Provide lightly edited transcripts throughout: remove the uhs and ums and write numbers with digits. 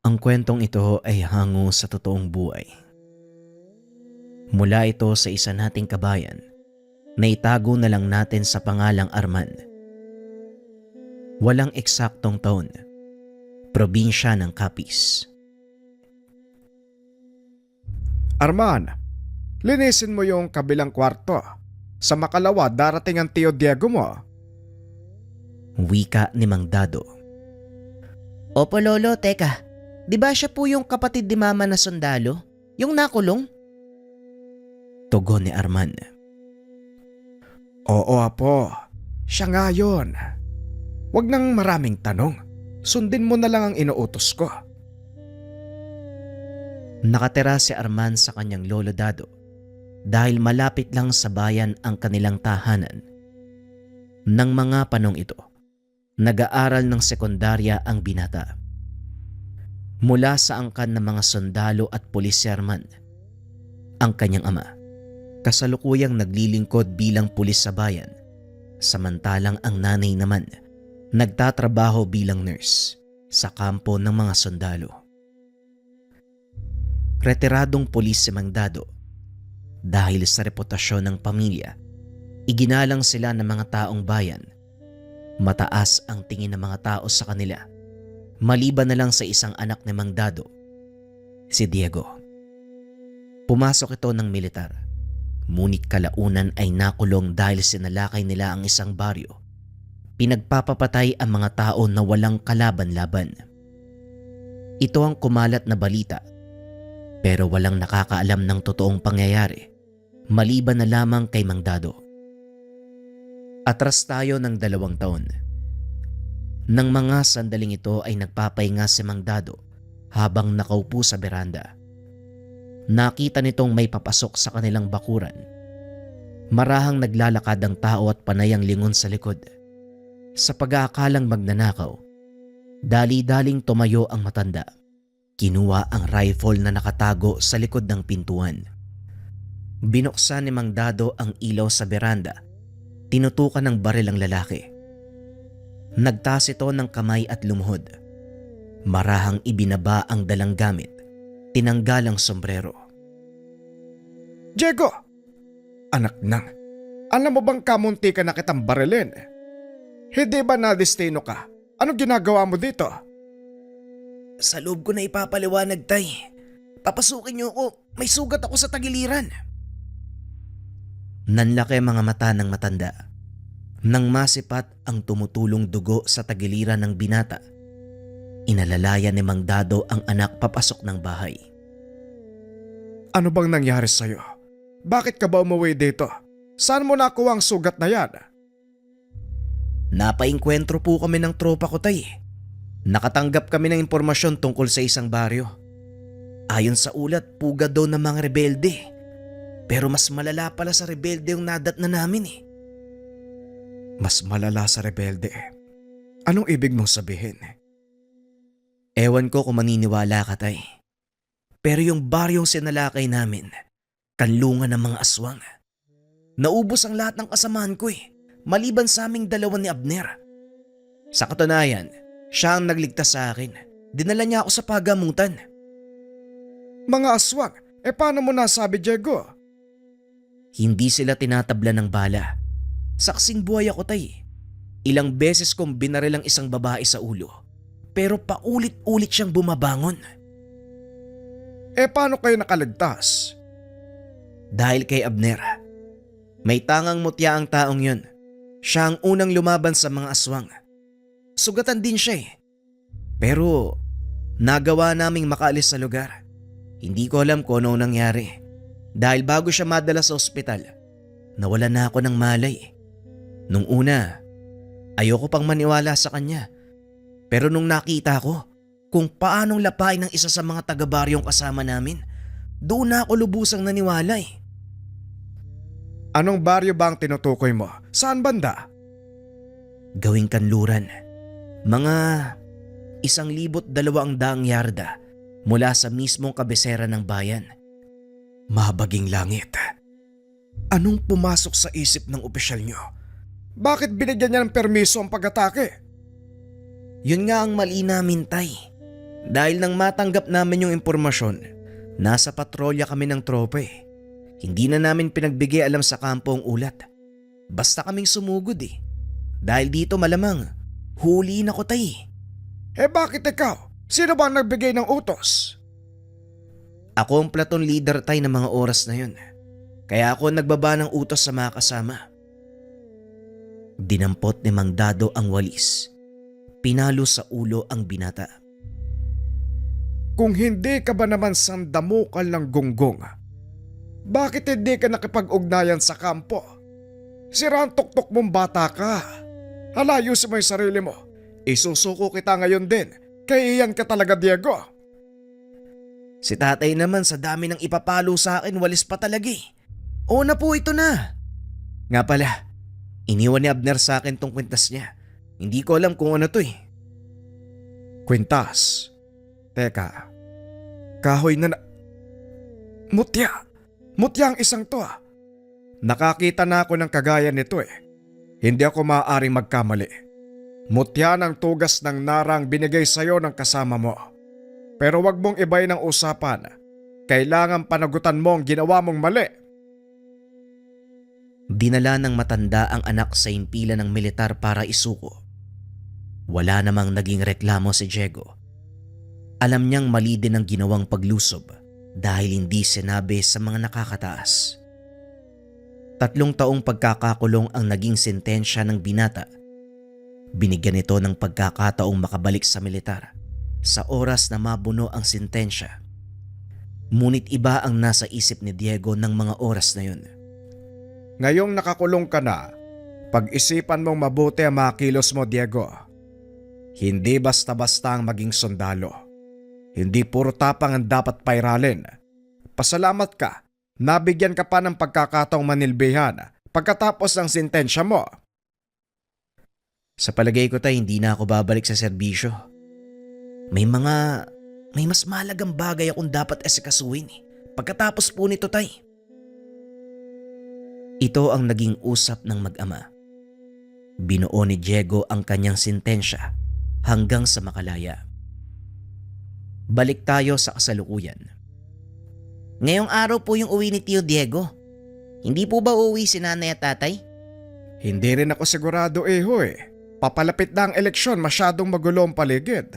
Ang kwentong ito ay hango sa totoong buhay. Mula ito sa isa nating kabayan na itago na lang natin sa pangalang Arman. Walang eksaktong taon, probinsya ng Capiz. Arman, linisin mo yung kabilang kwarto. Sa makalawa darating ang Tio Diego mo. Wika ni Mang Dado. Opo lolo, teka. Di ba siya po yung kapatid ni mama na sundalo? Yung nakulong? Tugon ni Arman. Oo apo, siya nga yun. Huwag nang maraming tanong. Sundin mo na lang ang inuutos ko. Nakatira si Arman sa kanyang lolo Dado dahil malapit lang sa bayan ang kanilang tahanan. Nang mga panong ito, nag-aaral ng sekundarya ang binata. Mula sa angkan ng mga sundalo at pulis si Arman, ang kanyang ama, kasalukuyang naglilingkod bilang pulis sa bayan, samantalang ang nanay naman nagtatrabaho bilang nurse sa kampo ng mga sundalo. Retiradong pulis si Mang Dado. Dahil sa reputasyon ng pamilya, iginalang sila ng mga taong bayan. Mataas ang tingin ng mga tao sa kanila, maliban na lang sa isang anak ni Mang Dado, si Diego. Pumasok ito ng militar, ngunit kalaunan ay nakulong dahil sinalakay nila ang isang baryo. Pinagpapapatay ang mga tao na walang kalaban-laban. Ito ang kumalat na balita, pero walang nakakaalam ng totoong pangyayari, maliban na lamang kay Mang Dado. Atras tayo ng 2 taon. Nang mga sandaling ito ay nagpapahinga si Mang Dado habang nakaupo sa beranda. Nakita nitong may papasok sa kanilang bakuran. Marahang naglalakad ang tao at panay ang lingon sa likod. Sa pag-aakalang magnanakaw, dali-daling tumayo ang matanda. Kinuha ang rifle na nakatago sa likod ng pintuan. Binuksan ni Mang Dado ang ilaw sa beranda. Tinutukan ng baril ang lalaki. Nagtaas ito ng kamay at lumuhod. Marahang ibinaba ang dalang gamit. Tinanggal ang sombrero. Diego! Anak nang, alam mo bang kamunti ka na kitang barilin? Hindi ba nadestino ka? Anong ginagawa mo dito? Sa loob ko na ipapaliwanag, tay. Papasukin niyo ako. May sugat ako sa tagiliran. Nanlaki ang mga mata ng matanda. Nang masipat ang tumutulong dugo sa tagiliran ng binata, inalalaya ni Mang Dado ang anak papasok ng bahay. Ano bang nangyari sa'yo? Bakit ka ba umuwi dito? Saan mo nakuha ang sugat na yan? Napainkwentro po kami ng tropa ko, tay. Nakatanggap kami ng impormasyon tungkol sa isang baryo. Ayon sa ulat, pugad daw ng mga rebelde. Pero mas malala pala sa rebelde yung nadatna namin eh. Mas malala sa rebelde. Anong ibig mong sabihin? Ewan ko kung maniniwala ka, tay. Pero yung baryong sinalakay namin, kanlungan ng mga aswang. Naubos ang lahat ng kasamahan ko eh, maliban sa aming 2 ni Abner. Sa katunayan, siya ang nagligtas sa akin. Dinala niya ako sa pagamutan. Mga aswang? Paano mo nasabi, Diego? Hindi sila tinatabla ng bala. Saksing buhay ako, tay. Ilang beses kong binaril ang isang babae sa ulo. Pero paulit-ulit siyang bumabangon. Paano kayo nakaligtas? Dahil kay Abner. May tangang mutya ang taong yun. Siya ang unang lumaban sa mga aswang. Sugatan din siya eh. Pero nagawa naming makaalis sa lugar. Hindi ko alam kung ano nangyari. Dahil bago siya madala sa ospital, nawala na ako ng malay. Nung una, ayoko pang maniwala sa kanya. Pero nung nakita ko kung paanong lapain ng isa sa mga taga-baryong kasama namin, doon na ako lubusang naniwala eh. Anong baryo ba ang tinutukoy mo? Saan banda? Gawing kanluran. Mga 1,200 yarda mula sa mismong kabisera ng bayan. Mabaging langit. Anong pumasok sa isip ng opisyal nyo? Bakit binigyan niya ng permiso ang pag-atake? Yun nga ang mali namin, tay. Dahil nang matanggap namin yung impormasyon, nasa patrolya kami ng tropa eh. Hindi na namin pinagbigay alam sa kampo ang ulat. Basta kaming sumugod eh. Dahil dito malamang, huli na ko tay. Eh bakit ikaw? Sino ba ang nagbigay ng utos? Ako ang platoon leader tay ng mga oras na yun. Kaya ako nagbaba ng utos sa mga kasama. Dinampot ni Mang Dado ang walis. Pinalo sa ulo ang binata. Kung hindi ka ba naman sandamukal ng gunggong, bakit hindi ka nakipag-ugnayan sa kampo? Sira ang tuktok mong bata ka. Halayusin mo yung sarili mo. Isusuko kita ngayon din. Kaya iyan ka talaga, Diego. Si tatay naman sa dami ng ipapalo sa akin, walis pa talaga eh. Oo na po, ito na. Nga pala, iniwan ni Abner sa akin tong kwintas niya. Hindi ko alam kung ano to eh. Kwintas. Teka. Kahoy na Mutya. Mutya ang isang to ah. Nakakita na ako ng kagaya nito eh. Hindi ako maaaring magkamali. Mutya ng tugas ng narang binigay sa'yo ng kasama mo. Pero wag mong ibay ng usapan. Kailangan panagutan mo ang ginawa mong mali. Dinala ng matanda ang anak sa impila ng militar para isuko. Wala namang naging reklamo si Diego. Alam niyang mali din ang ginawang paglusob dahil hindi sinabi sa mga nakakataas. 3 taong pagkakakulong ang naging sentensya ng binata. Binigyan ito ng pagkakataong makabalik sa militar sa oras na mabuno ang sentensya. Ngunit iba ang nasa isip ni Diego ng mga oras na yun. Ngayong nakakulong ka na, pag-isipan mong mabuti ang mga kilos mo, Diego. Hindi basta-basta ang maging sundalo. Hindi puro tapang ang dapat pairalin. Pasalamat ka, nabigyan ka pa ng pagkakataong manilbihan pagkatapos ng sentensya mo. Sa palagay ko tay, hindi na ako babalik sa serbisyo. May mas mahalagang bagay akong dapat asikasuhin eh. Pagkatapos po nito tay. Ito ang naging usap ng mag-ama. Binuo ni Diego ang kanyang sentensya hanggang sa makalaya. Balik tayo sa kasalukuyan. Ngayong araw po yung uwi ni Tio Diego. Hindi po ba uuwi si nanay at tatay? Hindi rin ako sigurado eh. Papalapit na ang eleksyon, masyadong magulo ang paligid.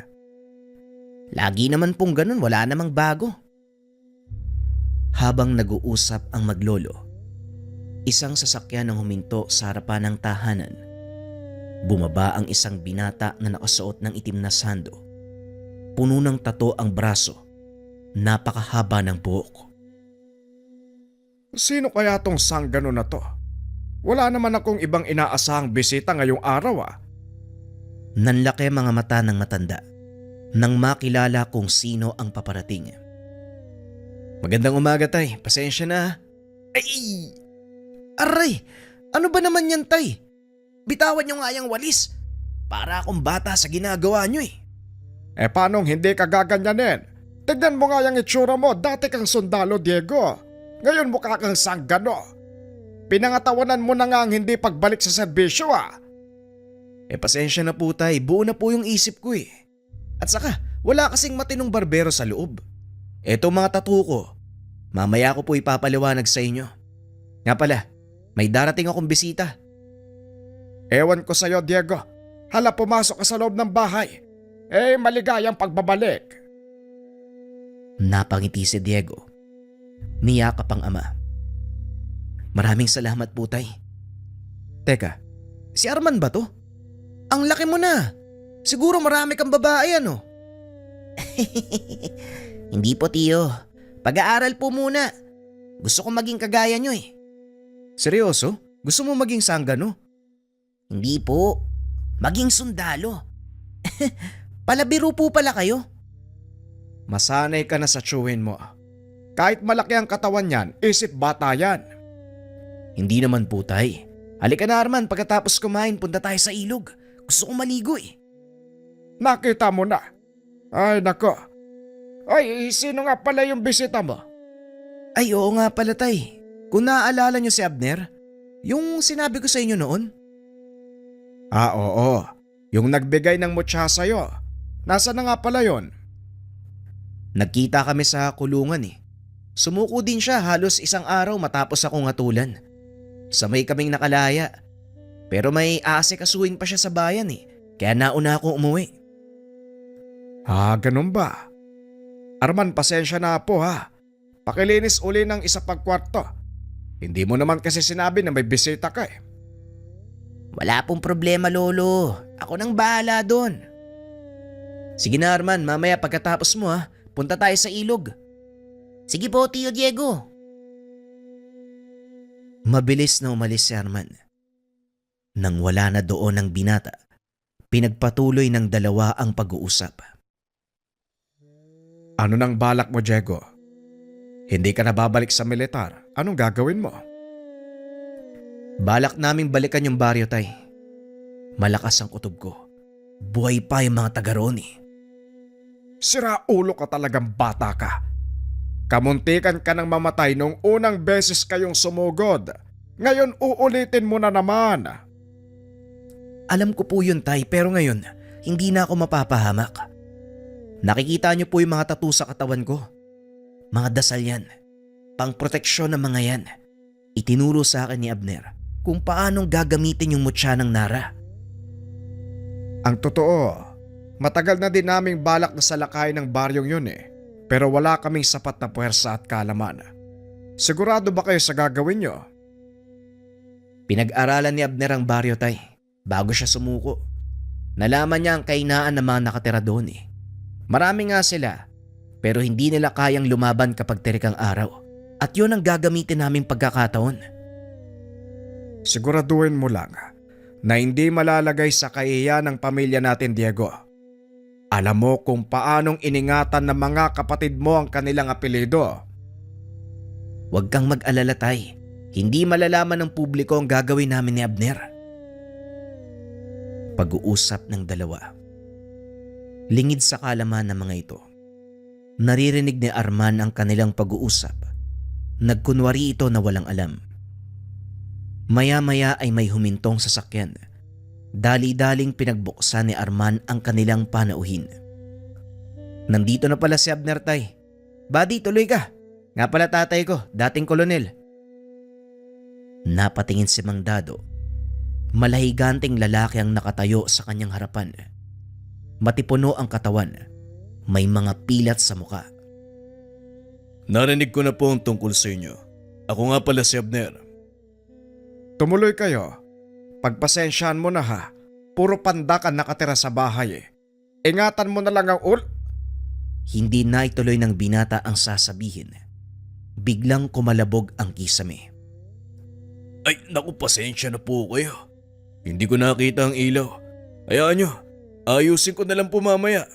Lagi naman pong ganun, wala namang bago. Habang nag-uusap ang maglolo, isang sasakyan ang huminto sa harapan ng tahanan. Bumaba ang isang binata na nakasuot ng itim na sando. Puno ng tato ang braso. Napakahaba ng buhok. Sino kaya tong sanggano na to? Wala naman akong ibang inaasahang bisita ngayong araw ah. Nanlaki mga mata ng matanda nang makilala kung sino ang paparating. Magandang umaga tay, pasensya na. Ay! Aray! Ano ba naman yan tay? Bitawan nyo nga yung walis. Para akong bata sa ginagawa nyo eh. Eh paanong hindi ka gaganyanin? Tignan mo nga yung itsura mo, dati kang sundalo, Diego. Ngayon mukha kang sanggano. Pinangatawanan mo na nga ang hindi pagbalik sa serbisyo ah. Eh pasensya na po tay, buo na po yung isip ko eh. At saka, wala kasing matinong barbero sa loob. Eto mga tattoo ko, mamaya ko po ipapaliwanag sa inyo. Nga pala, may darating akong bisita. Ewan ko sa'yo, Diego. Hala, pumasok ka sa loob ng bahay. Eh, maligayang pagbabalik. Napangiti si Diego. Niyakap ang ama. Maraming salamat po tay. Teka, si Arman ba to? Ang laki mo na. Siguro marami kang babae ano? Hindi po tiyo. Pag-aaral po muna. Gusto ko maging kagaya nyo eh. Seryoso? Gusto mo maging sanggano? Hindi po. Maging sundalo. Palabiro po pala kayo. Masanay ka na sa chewin mo. Kahit malaki ang katawan niyan, isip bata yan. Hindi naman po tay. Halika na Arman, pagkatapos kumain punta tayo sa ilog. Gusto kong maligo eh. Nakita mo na. Ay nako. Ay, sino nga pala yung bisita mo? Ay oo nga pala tay. Kung naaalala niyo si Abner, yung sinabi ko sa inyo noon. Ah oo, yung nagbigay ng mutya sa'yo. Nasa na nga pala yon? Nagkita kami sa kulungan eh. Sumuko din siya halos isang araw matapos akong hatulan. Sabay kaming nakalaya. Pero may aasikasuhin pa siya sa bayan eh. Kaya nauna akong umuwi. Ganun ba? Arman, pasensya na po ha. Pakilinis uli ng isa pang kwarto. Hindi mo naman kasi sinabi na may bisita ka eh. Wala pong problema, Lolo. Ako nang bahala doon. Sige na, Arman. Mamaya pagkatapos mo ha, punta tayo sa ilog. Sige po, Tio Diego. Mabilis na umalis si Arman. Nang wala na doon ang binata, pinagpatuloy ng dalawa ang pag-uusap. Ano nang balak mo, Diego? Hindi ka na babalik sa militar. Anong gagawin mo? Balak naming balikan yung baryo, Tay. Malakas ang kutob ko. Buhay pa yung mga taga roon eh. Sira ulo ka talagang bata ka. Kamuntikan ka nang mamatay nung unang beses kayong sumugod. Ngayon uulitin mo na naman. Alam ko po yun, Tay, pero ngayon, hindi na ako mapapahamak. Nakikita niyo po yung mga tattoo sa katawan ko. Mga dasal yan. Pangproteksyon ng mga yan. Itinuro sa akin ni Abner kung paanong gagamitin yung mutya ng Nara. Ang totoo, matagal na din naming balak na salakayin ng baryong yun eh. Pero wala kaming sapat na puwersa at kaalaman. Sigurado ba kayo sa gagawin nyo? Pinag-aralan ni Abner ang baryo, Tay, bago siya sumuko. Nalaman niya ang kainaan ng mga nakatira doon eh. Marami nga sila, pero hindi nila kayang lumaban kapag tirik ang araw. At yun ang gagamitin naming pagkakataon. Siguraduhin mo lang na hindi malalagay sa kahihiyan ng pamilya natin, Diego. Alam mo kung paanong iningatan ng mga kapatid mo ang kanilang apelyido. Huwag kang mag-alala, Tay. Hindi malalaman ng publiko ang gagawin namin ni Abner. Pag-uusap ng dalawa. Lingid sa kalaman ng mga ito. Naririnig ni Arman ang kanilang pag-uusap. Nagkunwari ito na walang alam. Maya-maya ay may humintong sasakyan. Dali-daling pinagbuksan ni Arman ang kanilang panauhin. Nandito na pala si Abner, Tay. Buddy, tuloy ka. Nga pala tatay ko, dating kolonel. Napatingin si Mang Dado. Malahiganting lalaki ang nakatayo sa kanyang harapan. Matipuno ang katawan. May mga pilat sa muka. Narinig ko na po ang tungkol sa inyo. Ako nga pala si Abner. Tumuloy kayo. Pagpasensyahan mo na ha. Puro pandak ang nakatira sa bahay eh. Ingatan mo na lang ang Hindi na ituloy ng binata ang sasabihin. Biglang kumalabog ang kisame. Ay, naku, pasensya na po kayo. Hindi ko nakita ang ilaw. Hayaan nyo, ayusin ko na lang po mamaya.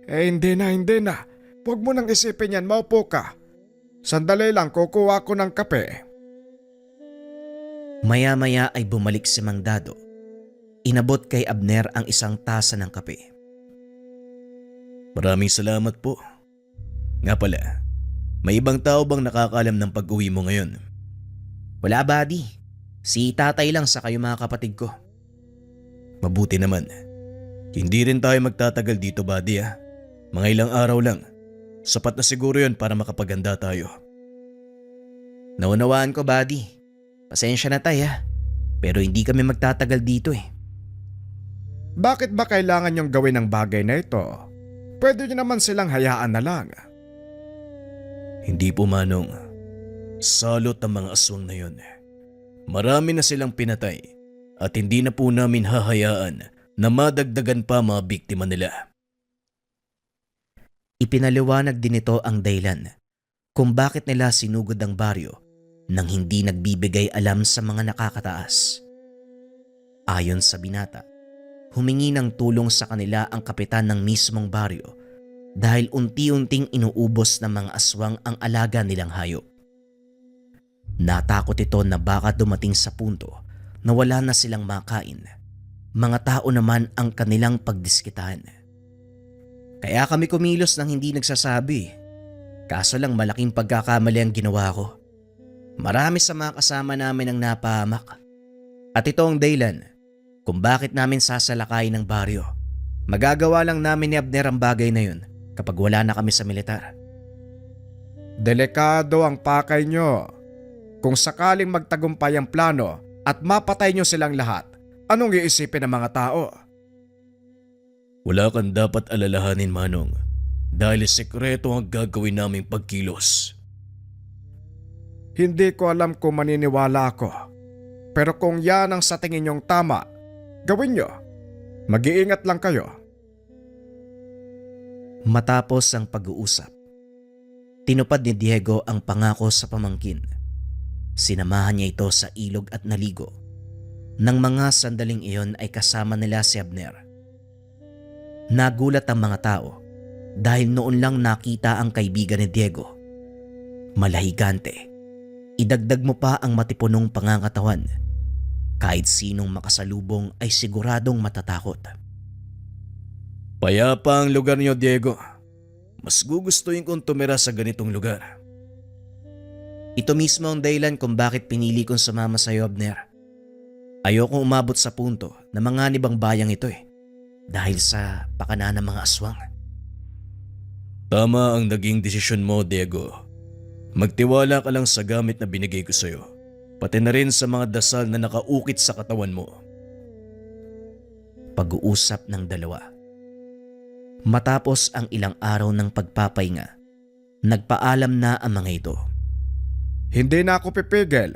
Hindi na. Huwag mo nang isipin yan, maupo ka. Sandali lang, kukuha ko ng kape. Maya-maya ay bumalik si Mang Dado. Inabot kay Abner ang isang tasa ng kape. Maraming salamat po. Nga pala, may ibang tao bang nakakaalam ng pag-uwi mo ngayon? Wala, buddy. Si tatay lang sa kayo mga kapatid ko. Mabuti naman. Hindi rin tayo magtatagal dito, buddy ha. Mga ilang araw lang. Sapat na siguro yun para makapaganda tayo. Naunawaan ko, buddy. Pasensya na tayo ha. Pero hindi kami magtatagal dito eh. Bakit ba kailangan yung gawin ang bagay na ito? Pwede nyo naman silang hayaan na lang. Hindi po, Manong. Salot ang mga aswang na yun. Marami na silang pinatay at hindi na po namin hahayaan na madagdagan pa mga biktima nila. Ipinaliwanag din ito ang dahilan kung bakit nila sinugod ang baryo nang hindi nagbibigay alam sa mga nakakataas. Ayon sa binata, humingi ng tulong sa kanila ang kapitan ng mismong baryo dahil unti-unting inuubos ng mga aswang ang alaga nilang hayop. Natakot ito na baka dumating sa punto na wala na silang makain. Mga tao naman ang kanilang pagdiskitahan. Kaya kami kumilos nang hindi nagsasabi. Kaso lang malaking pagkakamali ang ginawa ko. Marami sa mga kasama namin ang napahamak. At ito ang dahilan kung bakit namin sasalakayin ng baryo. Magagawa lang namin ni Abner ang bagay na yun kapag wala na kami sa militar. Delikado ang pakay nyo. Kung sakaling magtagumpay ang plano at mapatay nyo silang lahat, anong iisipin ng mga tao? Wala kang dapat alalahanin, Manong, dahil sekreto ang gagawin naming pagkilos. Hindi ko alam kung maniniwala ako. Pero kung yan ang sa tingin nyong tama, gawin nyo. Mag-iingat lang kayo. Matapos ang pag-uusap, tinupad ni Diego ang pangako sa pamangkin. Sinamahan niya ito sa ilog at naligo. Nang mga sandaling iyon ay kasama nila si Abner. Nagulat ang mga tao dahil noon lang nakita ang kaibigan ni Diego. Malahigante. Idagdag mo pa ang matipunong pangangatawan. Kahit sinong makasalubong ay siguradong matatakot. Payapa ang lugar niyo, Diego. Mas gugustuhin kong tumira sa ganitong lugar. Ito mismo ang dahilan kung bakit pinili kong sumama sa iyo, Abner. Ayokong umabot sa punto na manganib ang bayang ito dahil sa pakana ng mga aswang. Tama ang naging desisyon mo, Diego. Magtiwala ka lang sa gamit na binigay ko sa'yo, pati na rin sa mga dasal na nakaukit sa katawan mo. Pag-uusap ng dalawa. Matapos ang ilang araw ng pagpapahinga, nagpaalam na ang mga ito. Hindi na ako pipigil.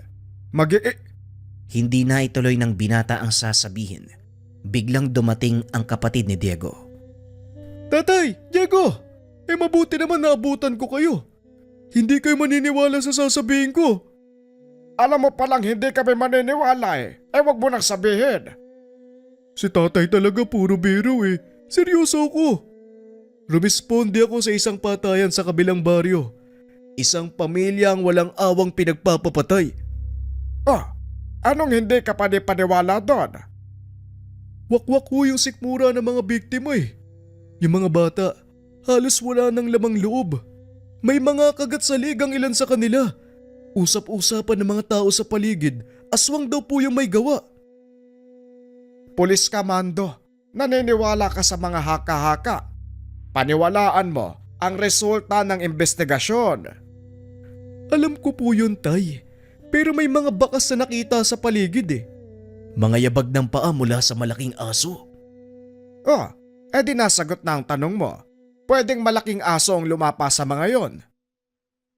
Hindi na ituloy ng binata ang sasabihin. Biglang dumating ang kapatid ni Diego. Tatay, Diego! Mabuti naman naabutan ko kayo. Hindi kayo maniniwala sa sasabihin ko. Alam mo palang hindi kami maniniwala wag mo nang sabihin. Si tatay talaga puro biro Seryoso ako. Rumisponde ako sa isang patayan sa kabilang baryo. Isang pamilya ang walang awang pinagpapapatay. Anong hindi ka paniwala doon? Wakwak ho yung sikmura ng mga biktima Yung mga bata, halos wala nang lamang loob. May mga kagat sa ligang ilan sa kanila. Usap-usapan ng mga tao sa paligid, aswang daw po yung may gawa. Pulis ka, Mando. Naniniwala ka sa mga haka-haka. Paniwalaan mo ang resulta ng investigasyon. Alam ko po yun, Tay. Pero may mga bakas na nakita sa paligid Mga yabag ng paa mula sa malaking aso. Di nasagot na ang tanong mo. Pwedeng malaking aso ang lumapa sa mga yon.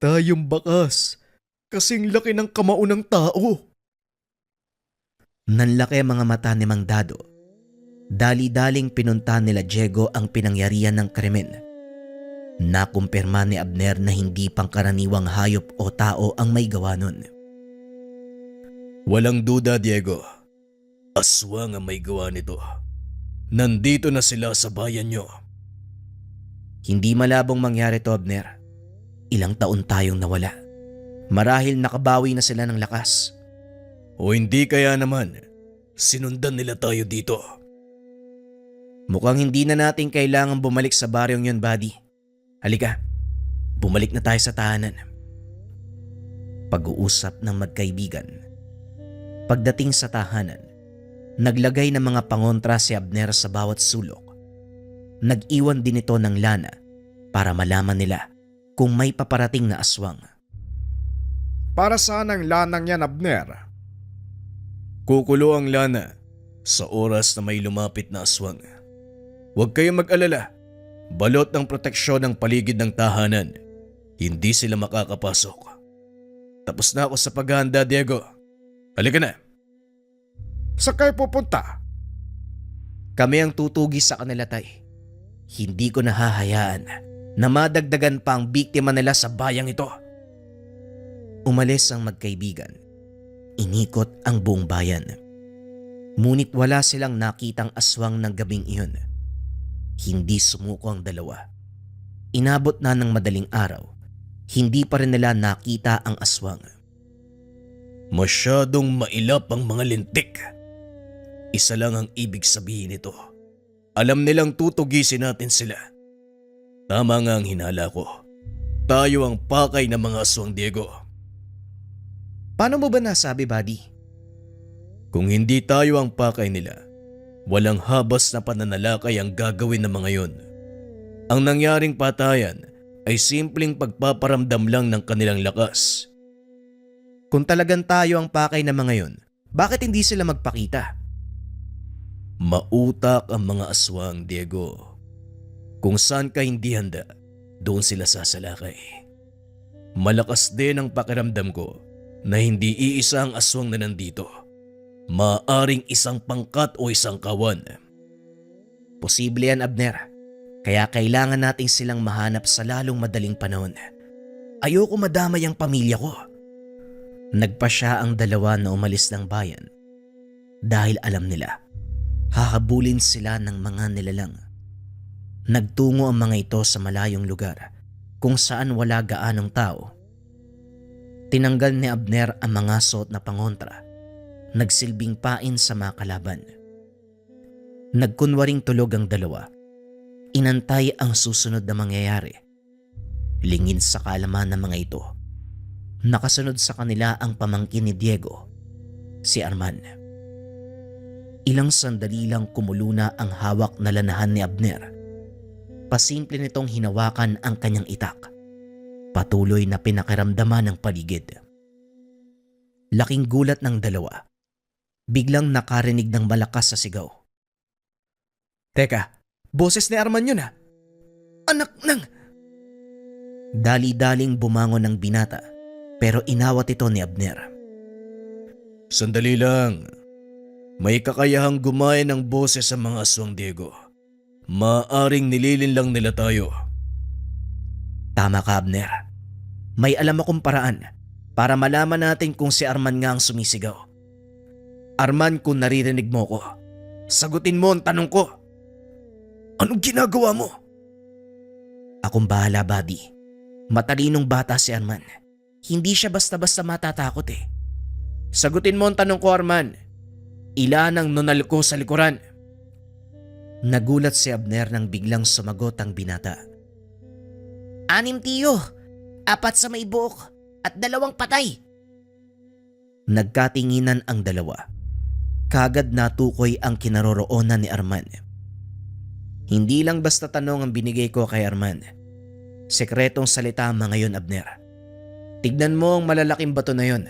Tayong bakas. Kasing laki ng kamao ng tao. Nanlaki ang mga mata ni Mang Dado. Dali-daling pinunta nila Diego ang pinangyarihan ng krimen. Nakumpirma ni Abner na hindi pangkaraniwang hayop o tao ang may gawa nun. Walang duda, Diego. Aswang ang may gawa nito. Nandito na sila sa bayan nyo. Hindi malabong mangyari to, Abner. Ilang taon tayong nawala. Marahil nakabawi na sila ng lakas. O hindi kaya naman, sinundan nila tayo dito. Mukhang hindi na natin kailangan bumalik sa baryong yun, buddy. Halika, bumalik na tayo sa tahanan. Pag-uusap ng magkaibigan. Pagdating sa tahanan, naglagay ng mga pangontra si Abner sa bawat sulok. Nag-iwan din ito ng lana para malaman nila kung may paparating na aswang. Para saan ang lanang yan, Abner? Kukulo ang lana sa oras na may lumapit na aswang. Huwag kayong mag-alala. Balot ng proteksyon ng paligid ng tahanan. Hindi sila makakapasok. Tapos na ako sa paghahanda, Diego. Halika na. Saan kayo pupunta? Kami ang tutugi sa kanila, Tay. Hindi ko nahahayaan na madagdagan pa ang biktima nila sa bayang ito. Umalis ang magkaibigan. Inikot ang buong bayan. Ngunit wala silang nakitang aswang ng gabing iyon. Hindi sumuko ang dalawa. Inabot na ng madaling araw. Hindi pa rin nila nakita ang aswang. Masyadong mailap ang mga lintik. Isa lang ang ibig sabihin nito. Alam nilang tutugisin natin sila. Tama nga ang hinala ko. Tayo ang pakay ng mga aswang, Diego. Paano mo ba nasabi, buddy? Kung hindi tayo ang pakay nila, walang habas na pananalakay ang gagawin ng mga yon. Ang nangyaring patayan ay simpleng pagpaparamdam lang ng kanilang lakas. Kung talagang tayo ang pakay ng mga yun, bakit hindi sila magpakita? Mautak ang mga aswang, Diego. Kung saan ka hindi handa, doon sila sasalakay. Malakas din ang pakiramdam ko na hindi iisa ang aswang na nandito. Maaring isang pangkat o isang kawan. Posible yan, Abner. Kaya kailangan nating silang mahanap sa lalong madaling panahon. Ayoko madamay ang pamilya ko. Nagpa siya ang dalawa na umalis ng bayan dahil alam nila hahabulin sila ng mga nilalang. Nagtungo ang mga ito sa malayong lugar kung saan wala gaanong tao. Tinanggal ni Abner ang mga suot na pangontra, nagsilbing pain sa mga kalaban. Nagkunwaring tulog ang dalawa. Inantay ang susunod na mangyayari. Lingid sa kaalaman ng mga ito, nakasunod sa kanila ang pamangkin ni Diego, si Arman. Ilang sandali lang kumulo na ang hawak na lanahan ni Abner. Pasimple nitong hinawakan ang kanyang itak. Patuloy na pinakiramdaman ng paligid. Laking gulat ng dalawa. Biglang nakarinig ng malakas sa sigaw. Teka, boses ni Arman yun ah. Anak ng... Dali-daling bumangon ng binata pero inawat ito ni Abner. Sandali lang. May kakayahang gumaya ng boses sa mga aswang, Diego. Maaring nililin lang nila tayo. Tama ka, Abner. May alam akong paraan para malaman natin kung si Arman nga ang sumisigaw. Arman, kung naririnig mo ko, sagutin mo ang tanong ko. Anong ginagawa mo? Akong bahala, buddy. Matalinong bata si Arman. Hindi siya basta-basta matatakot eh. Sagutin mo ang tanong ko, Arman. Ilan ang nunal ko sa likuran? Nagulat si Abner nang biglang sumagot ang binata. 6 tiyo, 4 sa may buhok at 2 patay. Nagkatinginan ang dalawa. Kagad natukoy ang kinaroroonan ni Arman. Hindi lang basta tanong ang binigay ko kay Arman. Sekretong salita ang mga yun, Abner. Tignan mo ang malalaking bato na yun.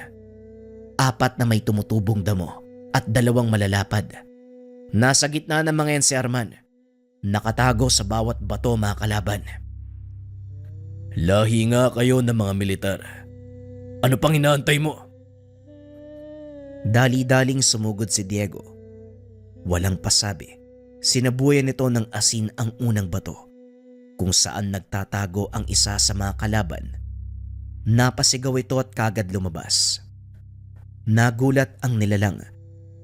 4 na may tumutubong damo at 2 malalapad. Nasa gitna ng mga yan si Arman. Nakatago sa bawat bato, mga kalaban. Lahi nga kayo ng mga militar. Ano pang inaantay mo? Dali-daling sumugod si Diego. Walang pasabi. Sinabuyan nito ng asin ang unang bato kung saan nagtatago ang isa sa mga kalaban. Napasigaw ito at kagad lumabas. Nagulat ang nilalang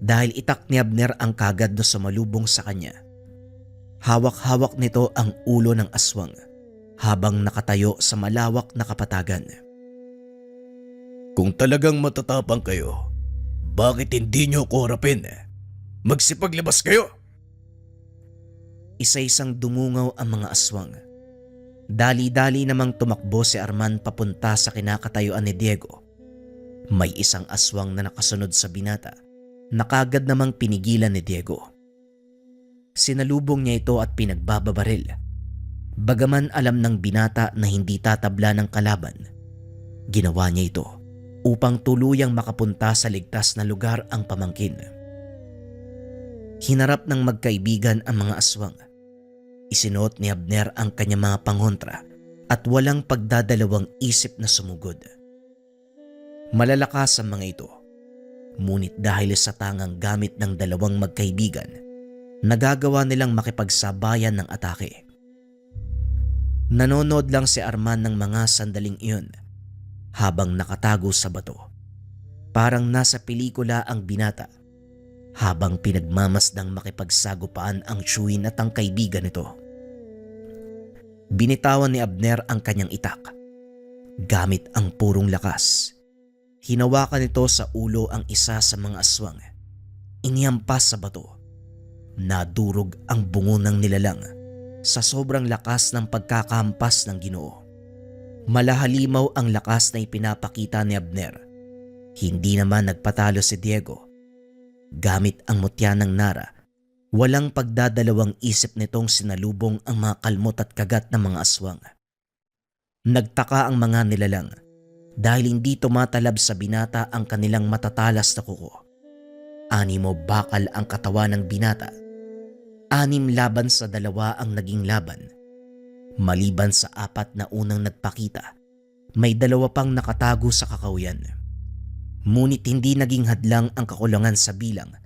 dahil itak ni Abner ang kagad na sumalubong sa kanya. Hawak-hawak nito ang ulo ng aswang habang nakatayo sa malawak na kapatagan. Kung talagang matatapang kayo, bakit hindi nyo ko harapin? Magsipaglabas kayo! Isa-isang dumungaw ang mga aswang. Dali-dali namang tumakbo si Arman papunta sa kinakatayuan ni Diego. May isang aswang na nakasunod sa binata na kagad namang pinigilan ni Diego. Sinalubong niya ito at pinagbababaril. Bagaman alam ng binata na hindi tatabla ng kalaban, ginawa niya ito upang tuluyang makapunta sa ligtas na lugar ang pamangkin. Hinarap ng magkaibigan ang mga aswang. Isinuot ni Abner ang kanyang mga pangontra at walang pagdadalawang isip na sumugod. Malalakas ang mga ito, ngunit dahil sa tangang gamit ng 2 magkaibigan, nagagawa nilang makipagsabayan ng atake. Nanonood lang si Arman ng mga sandaling iyon habang nakatago sa bato. Parang nasa pelikula ang binata habang pinagmamasdang makipagsagupaan ang tsuhin at ang kaibigan nito. Binitawan ni Abner ang kanyang itak. Gamit ang purong lakas, hinawakan nito sa ulo ang isa sa mga aswang. Inihampas sa bato. Nadurog ang bungo ng nilalang sa sobrang lakas ng pagkakampas ng Ginoo. Malahalimaw ang lakas na ipinapakita ni Abner. Hindi naman nagpatalo si Diego. Gamit ang mutya ng Nara, Walang pagdadalawang isip nitong sinalubong ang mga kalmot at kagat ng mga aswang. Nagtaka ang mga nilalang dahil hindi tumatalab sa binata ang kanilang matatalas na kuko. 6 bakal ang katawan ng binata. 6 laban sa 2 ang naging laban. Maliban sa 4 na unang nagpakita, may 2 pang nakatago sa kakahuyan. Ngunit hindi naging hadlang ang kakulangan sa bilang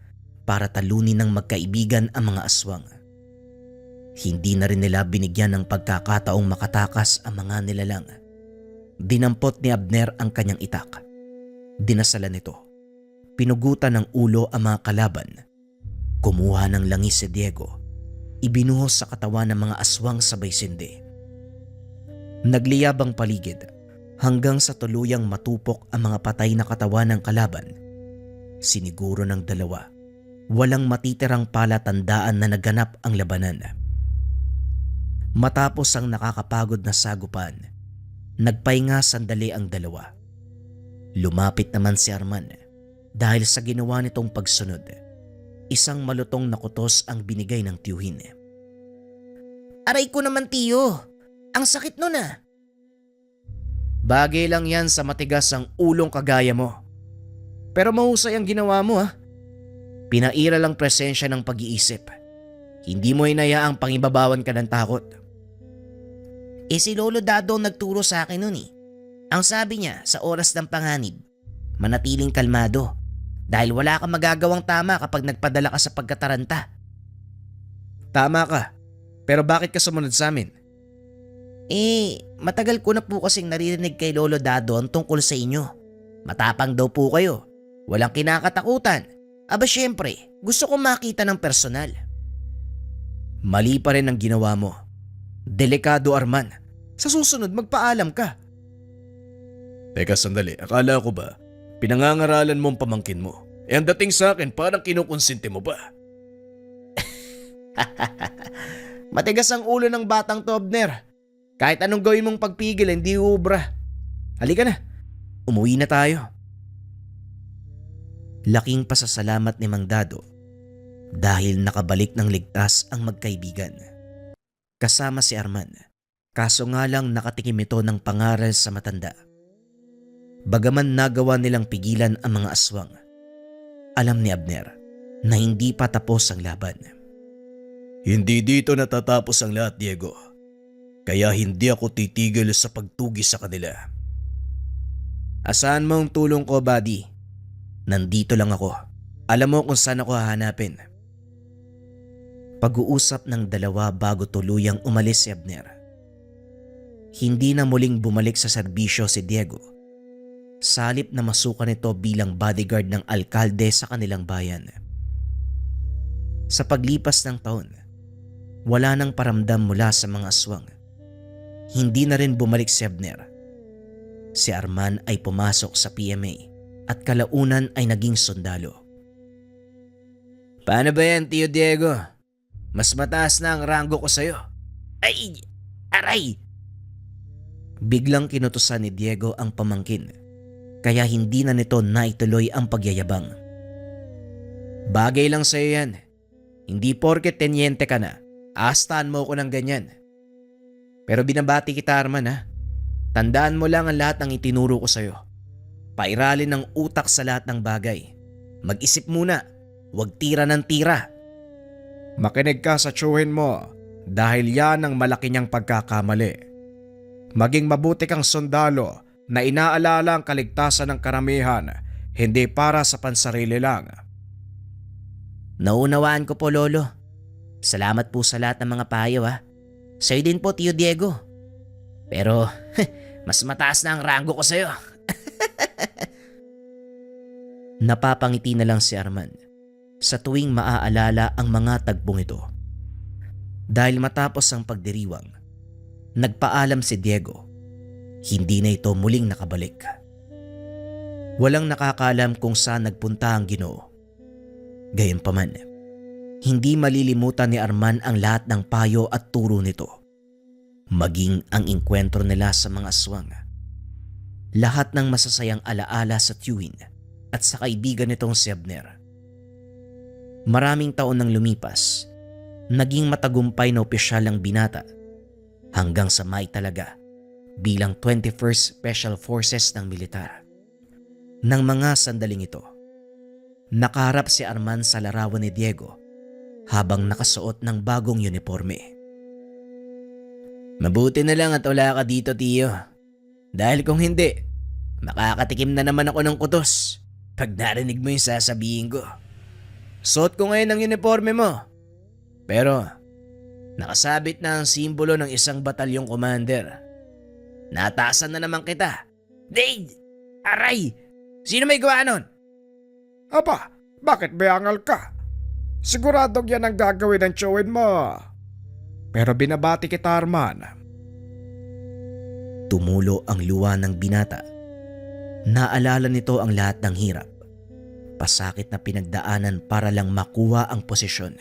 para talunin ng magkaibigan ang mga aswang. Hindi na rin nila binigyan ng pagkakataong makatakas ang mga nilalang. Dinampot ni Abner ang kanyang itak. Dinasalan nito. Pinugutan ng ulo ang mga kalaban. Kumuha ng langis si Diego. Ibinuhos sa katawan ng mga aswang sabay sindi. Nagliyab ang paligid hanggang sa tuluyang matupok ang mga patay na katawan ng kalaban. Siniguro ng 2. Walang matitirang palatandaan na naganap ang labanan. Matapos ang nakakapagod na sagupan, nagpahinga sandali ang 2. Lumapit naman si Arman dahil sa ginawa nitong pagsunod. Isang malutong na kutos ang binigay ng tiyuhin. Aray ko naman, tiyo. Ang sakit nun ah. Bagay lang yan sa matigas ang ulong kagaya mo. Pero mahusay ang ginawa mo ah. Pinaira lang presensya ng pag-iisip. Hindi mo hinayaang pangibabawan ka ng takot. Si Lolo Dado nagturo sa akin nun eh. Ang sabi niya sa oras ng panganib, manatiling kalmado dahil wala kang magagawang tama kapag nagpadala ka sa pagkataranta. Tama ka, pero bakit ka sumunod sa amin? Matagal ko na po kasing naririnig kay Lolo Dado ang tungkol sa inyo. Matapang daw po kayo, walang kinakatakutan. Aba syempre, gusto kong makita ng personal. Mali pa rin ang ginawa mo. Delikado, Arman. Sa susunod magpaalam ka. Teka sandali, akala ko ba pinangangaralan mo ang pamangkin mo? Ang dating sa akin parang kinukonsinti mo ba? Matigas ang ulo ng batang to, Abner. Kahit anong gawin mong pagpigil, hindi ubra. Halika na, umuwi na tayo. Laking pasasalamat ni Mang Dado dahil nakabalik ng ligtas ang magkaibigan. Kasama si Arman, kaso nga lang nakatikim ito ng pangaral sa matanda. Bagaman nagawa nilang pigilan ang mga aswang, alam ni Abner na hindi pa tapos ang laban. Hindi dito natatapos ang lahat, Diego. Kaya hindi ako titigil sa pagtugi sa kanila. Asahan mo ang tulong ko, buddy? Nandito lang ako. Alam mo kung saan ako hahanapin. Pag-uusap ng 2 bago tuluyang umalis si Abner. Hindi na muling bumalik sa serbisyo si Diego. Salip na masukan ito bilang bodyguard ng alkalde sa kanilang bayan. Sa paglipas ng taon, wala nang paramdam mula sa mga aswang. Hindi na rin bumalik si Abner. Si Arman ay pumasok sa PMA at kalaunan ay naging sundalo. Paano ba yan, Tio Diego? Mas mataas na ang ranggo ko sa'yo. Ay! Aray! Biglang kinutusan ni Diego ang pamangkin, kaya hindi na nito naituloy ang pagyayabang. Bagay lang sa'yo yan. Hindi porket tenyente ka na, aastaan mo ko ng ganyan. Pero binabati kita, Arman ha. Tandaan mo lang ang lahat ng itinuro ko sa'yo. Pairalin ng utak sa lahat ng bagay. Mag-isip muna, huwag tira ng tira. Makinig ka sa tiyuhin mo dahil yan ang malaki niyang pagkakamali. Maging mabuti kang sundalo na inaalala ang kaligtasan ng karamihan, hindi para sa pansarili lang. Naunawaan ko po, Lolo. Salamat po sa lahat ng mga payo ha. Sa'yo din po, Tio Diego. Pero mas mataas na ang ranggo ko sa'yo. Napapangiti na lang si Arman sa tuwing maaalala ang mga tagpong ito. Dahil matapos ang pagdiriwang, nagpaalam si Diego. Hindi na ito muling nakabalik. Walang nakakaalam kung saan nagpunta ang Ginoo. Gayunpaman, hindi malilimutan ni Arman ang lahat ng payo at turo nito. Maging ang engkwentro nila sa mga aswang. Lahat ng masasayang alaala sa tiyuhin at sa kaibigan nitong si Abner. Maraming taon nang lumipas, naging matagumpay na opisyal ang binata hanggang sa maitalaga bilang 21st Special Forces ng militar. Nang mga sandaling ito, nakaharap si Arman sa larawan ni Diego habang nakasuot ng bagong uniforme. Mabuti na lang at wala ka dito, Tiyo. Dahil kung hindi, makakatikim na naman ako ng kutos pag narinig mo yung sasabihin ko. Suot ko ngayon ang uniforme mo. Pero, nakasabit na ang simbolo ng isang batalyong commander. Nataasan na naman kita. Dade! Aray! Sino may gawa nun? Aba, bakit bayangal ka? Siguradong yan ang gagawin ng chowin mo. Pero binabati kita, Arman. Tumulo ang luha ng binata. Naalala nito ang lahat ng hirap, pasakit na pinagdaanan para lang makuha ang posisyon.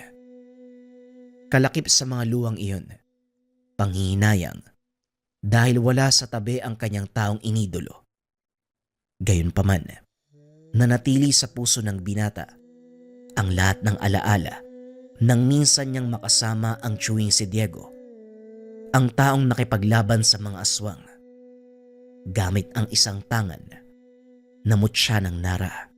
Kalakip sa mga luwang iyon, panghihinayang dahil wala sa tabi ang kanyang taong inidolo. Gayunpaman, nanatili sa puso ng binata ang lahat ng alaala nang minsan niyang makasama ang tsuwing si Diego, ang taong nakipaglaban sa mga aswang. Gamit ang isang tangan, namut siya ng nara.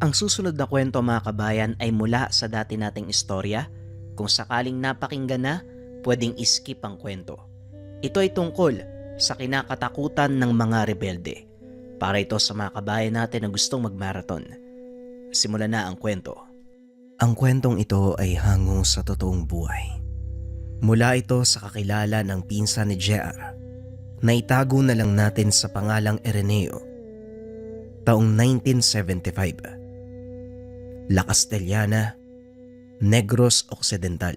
Ang susunod na kwento, mga kabayan, ay mula sa dati nating istorya. Kung sakaling napakinggan na, pwedeng skip ang kwento. Ito ay tungkol sa kinakatakutan ng mga rebelde. Para ito sa mga kabayan natin na gustong magmarathon. Simulan na ang kwento. Ang kwentong ito ay hango sa totoong buhay. Mula ito sa kakilala ng pinsan ni JR na itago na lang natin sa pangalang Ereneo. Taong 1975. La Castellana, Negros Occidental.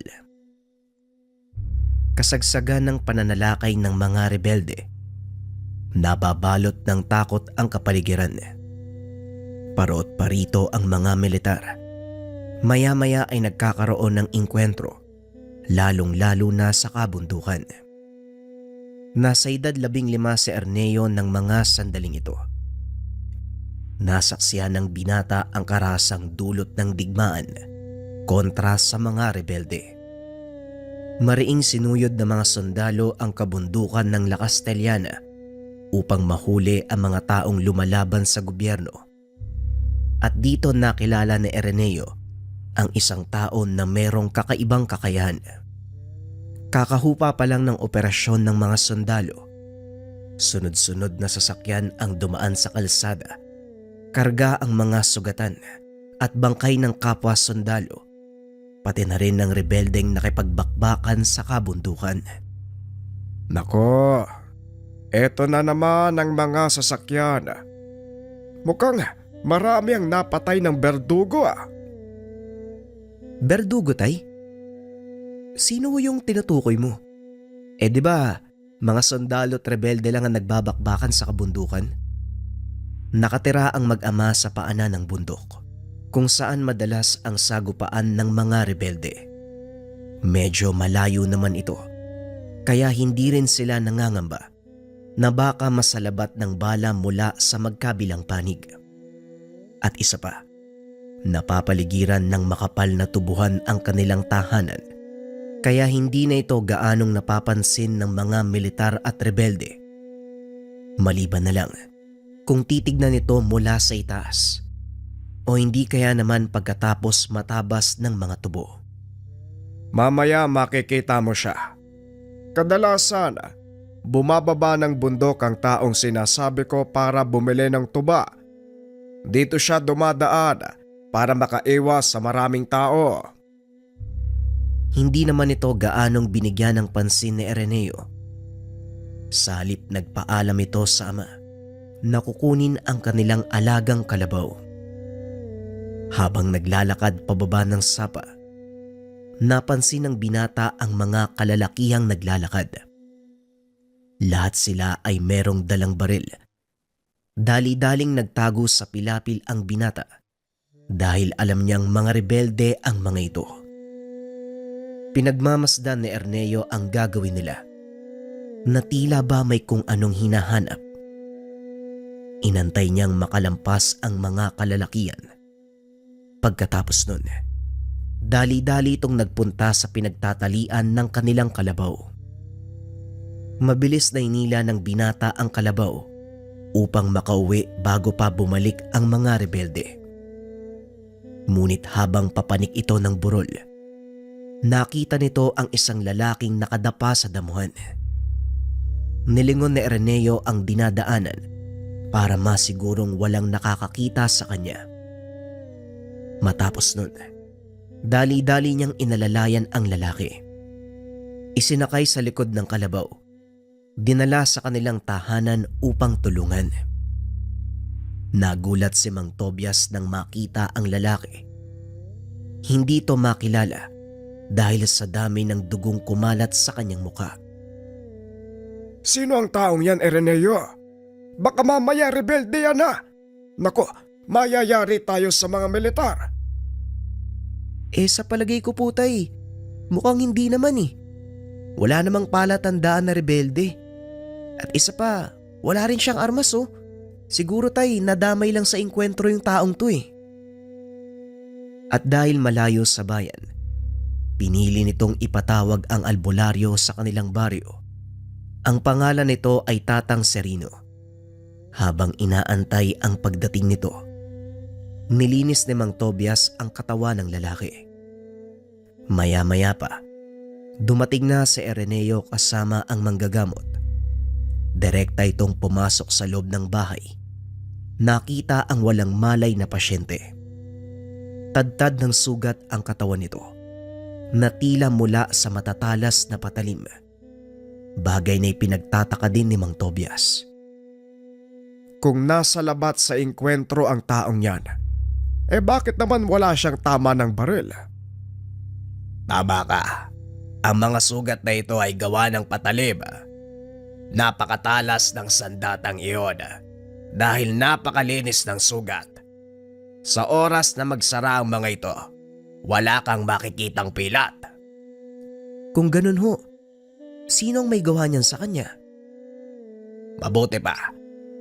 Kasagsagan ng pananalakay ng mga rebelde. Nababalot ng takot ang kapaligiran. Parot parito ang mga militar. Maya-maya ay nagkakaroon ng inkwentro, lalong-lalo na sa kabundukan. Nasa edad 15 si Erneo ng mga sandaling ito. Nasaksihan ng binata ang karasang dulot ng digmaan kontra sa mga rebelde. Mariing sinuyod ng mga sundalo ang kabundukan ng La Castellana upang mahuli ang mga taong lumalaban sa gobyerno. At dito nakilala ni Ereneo ang isang tao na merong kakaibang kakayahan. Kakahupa pa lang ng operasyon ng mga sundalo. Sunod-sunod na sasakyan ang dumaan sa kalsada. Karga ang mga sugatan at bangkay ng kapwa sundalo, pati na rin ng rebeldeng nakipagbakbakan sa kabundukan. Nako, eto na naman ang mga sasakyan. Mukhang marami ang napatay ng berdugo ah. Berdugo, tay? Sino yung tinutukoy mo? Di ba mga sundalo at rebelde lang ang nagbabakbakan sa kabundukan? Nakatira ang mag-ama sa paanan ng bundok, kung saan madalas ang sagupaan ng mga rebelde. Medyo malayo naman ito, kaya hindi rin sila nangangamba na baka masalabat ng bala mula sa magkabilang panig. At isa pa, napapaligiran ng makapal na tubuhan ang kanilang tahanan, kaya hindi na ito gaanong napapansin ng mga militar at rebelde. Maliban na lang kung titignan ito mula sa itaas, o hindi kaya naman pagkatapos matabas ng mga tubo. Mamaya makikita mo siya. Kadalasan, bumababa ng bundok ang taong sinasabi ko para bumili ng tuba. Dito siya dumadaan para makaiwas sa maraming tao. Hindi naman ito gaanong binigyan ng pansin ni Ereneo. Sa halip nagpaalam ito sa ama na kukunin ang kanilang alagang kalabaw. Habang naglalakad pababa ng sapa, napansin ng binata ang mga kalalakihang naglalakad. Lahat sila ay merong dalang baril. Dali-daling nagtago sa pilapil ang binata dahil alam niyang mga rebelde ang mga ito. Pinagmamasdan ni Erneo ang gagawin nila, na tila ba may kung anong hinahanap. Inantay niyang makalampas ang mga kalalakihan Pagkatapos nun, dali-dali itong nagpunta sa pinagtatalian ng kanilang kalabaw. Mabilis na inila ng binata ang kalabaw upang makauwi bago pa bumalik ang mga rebelde. Ngunit habang papanik ito ng burol, nakita nito ang isang lalaking nakadapa sa damuhan. Nilingon ni Araneo ang dinadaanan para masigurong walang nakakakita sa kanya. Matapos nun, dali-dali niyang inalalayan ang lalaki. Isinakay sa likod ng kalabaw, dinala sa kanilang tahanan upang tulungan. Nagulat si Mang Tobias nang makita ang lalaki. Hindi ito makilala dahil sa dami ng dugong kumalat sa kanyang muka. Sino ang taong yan, Araneo? Baka mamaya rebelde yan ha. Nako, mayayari tayo sa mga militar. Sa palagay ko po tay, mukhang hindi naman eh. Wala namang palatandaan na rebelde. At isa pa, wala rin siyang armas oh. Siguro tay, nadamay lang sa engkwentro yung taong to eh. At dahil malayo sa bayan, pinili nitong ipatawag ang albularyo sa kanilang baryo. Ang pangalan nito ay Tatang Serino. Habang inaantay ang pagdating nito, nilinis ni Mang Tobias ang katawan ng lalaki. Maya-maya pa, dumating na si Araneo kasama ang manggagamot. Direkta itong pumasok sa loob ng bahay. Nakita ang walang malay na pasyente. Tadtad ng sugat ang katawan nito, na tila mula sa matatalas na patalim. Bagay na ipinagtataka din ni Mang Tobias. Kung nasa labat sa engkwentro ang taong yan, bakit naman wala siyang tama ng baril? Tama ka. Ang mga sugat na ito ay gawa ng patalim. Napakatalas ng sandatang iyon dahil napakalinis ng sugat. Sa oras na magsara ang mga ito, wala kang makikitang pilat. Kung ganun ho, sinong may gawa niyan sa kanya? Mabuti pa,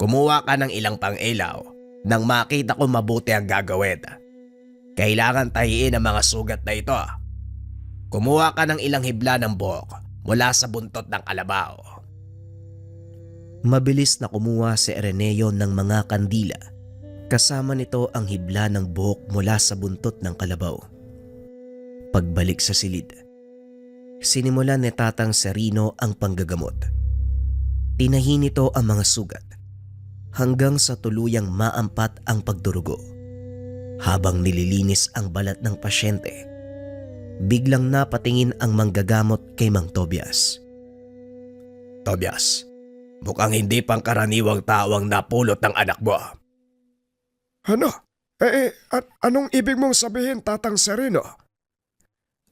kumuha ka ng ilang pang-ilaw nang makita ko mabuti ang gagawin. Kailangan tahiin ang mga sugat na ito. Kumuha ka ng ilang hibla ng buhok mula sa buntot ng kalabaw. Mabilis na kumuha si Araneo ng mga kandila. Kasama nito ang hibla ng buhok mula sa buntot ng kalabaw. Pagbalik sa silid, sinimulan ni Tatang Serino ang panggagamot. Tinahin nito ang mga sugat hanggang sa tuluyang maampat ang pagdurugo. Habang nililinis ang balat ng pasyente, biglang napatingin ang manggagamot kay Mang Tobias. Tobias, mukhang hindi pangkaraniwang tao ang napulot ng anak mo. Ano? Anong ibig mong sabihin, Tatang Serino?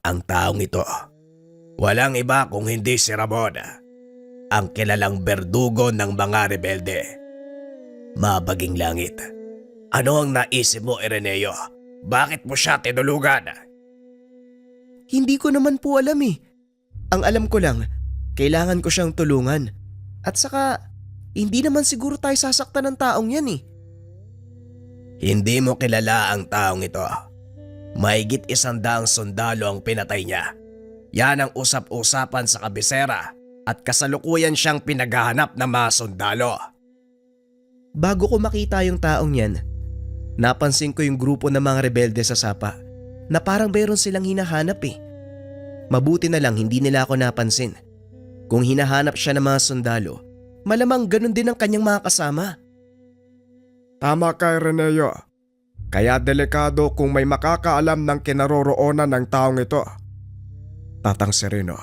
Ang taong ito, walang iba kung hindi si Ramon, ang kilalang berdugo ng mga rebelde. Mabaging langit, ano ang naisip mo, Araneo? Bakit mo siya tinulugan? Hindi ko naman po alam eh. Ang alam ko lang, kailangan ko siyang tulungan. At saka, hindi naman siguro tayo sasaktan ng taong yan eh. Hindi mo kilala ang taong ito. Mahigit 100 sundalo ang pinatay niya. Yan ang usap-usapan sa kabisera at kasalukuyan siyang pinaghahanap ng mga sundalo. Bago ko makita yung taong yan, napansin ko yung grupo ng mga rebelde sa Sapa na parang mayroon silang hinahanap eh. Mabuti na lang hindi nila ako napansin. Kung hinahanap siya ng mga sundalo, malamang ganun din ang kanyang mga kasama. Tama ka, Araneo. Kaya delikado kung may makakaalam ng kinaroroonan ng taong ito. Tatang Serino,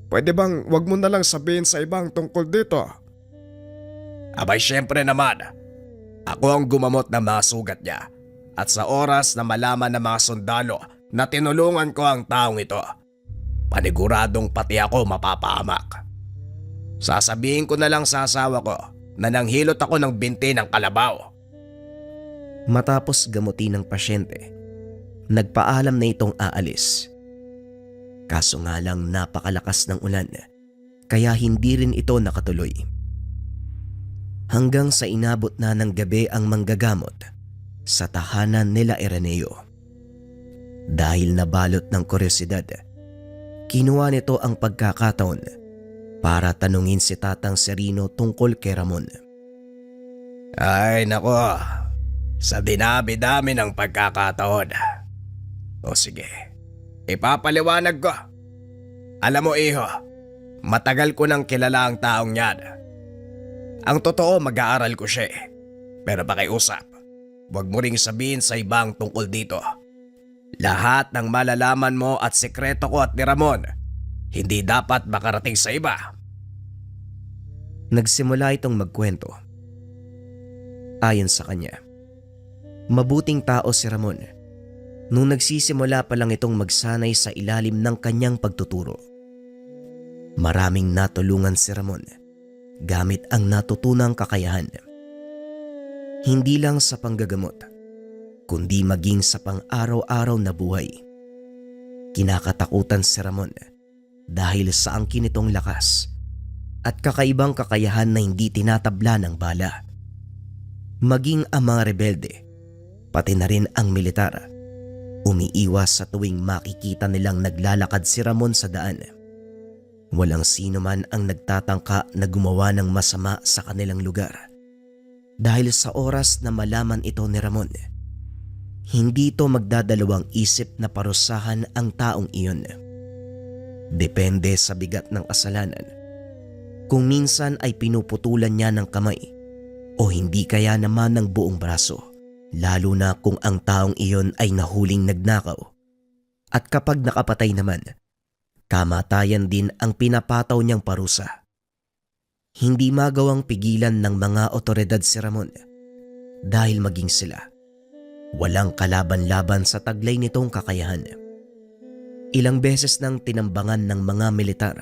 pwede bang wag mo na lang sabihin sa ibang tungkol dito? Abay syempre naman, ako ang gumamot ng mga sugat niya at sa oras na malaman ng mga sundalo na tinulungan ko ang taong ito, paniguradong pati ako mapapahamak. Sasabihin ko na lang sa asawa ko na nanghilot ako ng binti ng kalabaw. Matapos gamutin ng pasyente, nagpaalam na itong aalis. Kaso nga lang napakalakas ng ulan, kaya hindi rin ito nakatuloy. Hanggang sa inabot na ng gabi ang manggagamot sa tahanan nila Araneo. Dahil nabalot ng kuryosidad, kinuha nito ang pagkakataon para tanungin si Tatang Serino tungkol kay Ramon. Ay nako, sa dinabi-dami ng pagkakataon. O sige, ipapaliwanag ko. Alam mo iho, matagal ko nang kilala ang taong yan. Ang totoo mag-aaral ko siya eh. Pero pakiusap, huwag mo ring sabihin sa ibang tungkol dito. Lahat ng malalaman mo at sekreto ko at ni Ramon, hindi dapat makarating sa iba. Nagsimula itong magkwento. Ayon sa kanya, mabuting tao si Ramon nung nagsisimula pa lang itong magsanay sa ilalim ng kanyang pagtuturo. Maraming natulungan si Ramon gamit ang natutunang kakayahan. Hindi lang sa panggagamot, kundi maging sa pang-araw-araw na buhay. Kinakatakutan si Ramon dahil sa angkin nitong lakas at kakaibang kakayahan na hindi tinatabla ng bala. Maging ang mga rebelde, pati na rin ang militar, umiiwas sa tuwing makikita nilang naglalakad si Ramon sa daan. Walang sino man ang nagtatangka na gumawa ng masama sa kanilang lugar. Dahil sa oras na malaman ito ni Ramon, hindi ito magdadalawang isip na parusahan ang taong iyon. Depende sa bigat ng kasalanan. Kung minsan ay pinuputulan niya ng kamay o hindi kaya naman ng buong braso, lalo na kung ang taong iyon ay nahuling nagnakaw. At kapag nakapatay naman, kamatayan din ang pinapataw niyang parusa. Hindi magawang pigilan ng mga otoridad si Ramon dahil maging sila, walang kalaban-laban sa taglay nitong kakayahan. Ilang beses nang tinambangan ng mga militar,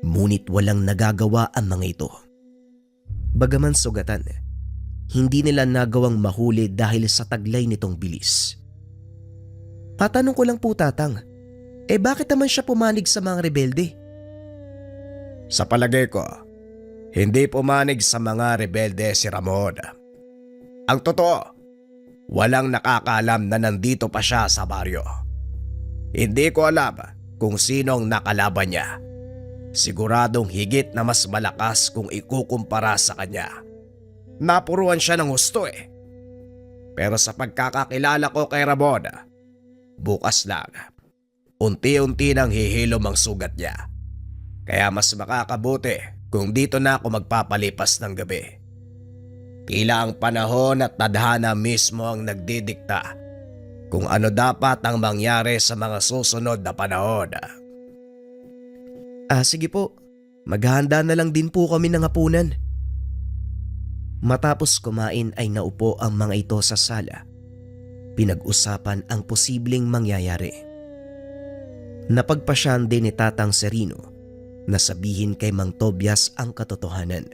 ngunit walang nagagawa ang mga ito. Bagaman sugatan, hindi nila nagawang mahuli dahil sa taglay nitong bilis. Patanong ko lang po, Tatang, bakit naman siya pumanig sa mga rebelde? Sa palagay ko, hindi pumanig sa mga rebelde si Ramon. Ang totoo, walang nakakaalam na nandito pa siya sa baryo. Hindi ko alam kung sinong nakalaban niya. Siguradong higit na mas malakas kung ikukumpara sa kanya. Napuruan siya ng husto eh. Pero sa pagkakakilala ko kay Ramon, bukas lang, unti-unti nang hihilom ang sugat niya. Kaya mas makakabuti kung dito na ako magpapalipas ng gabi. Tila ang panahon at tadhana mismo ang nagdidikta kung ano dapat ang mangyari sa mga susunod na panahon. Sige po, maghahanda na lang din po kami ng hapunan. Matapos kumain ay naupo ang mga ito sa sala. Pinag-usapan ang posibleng mangyayari. Napagpasyahan din ni Tatang Serino na sabihin kay Mang Tobias ang katotohanan.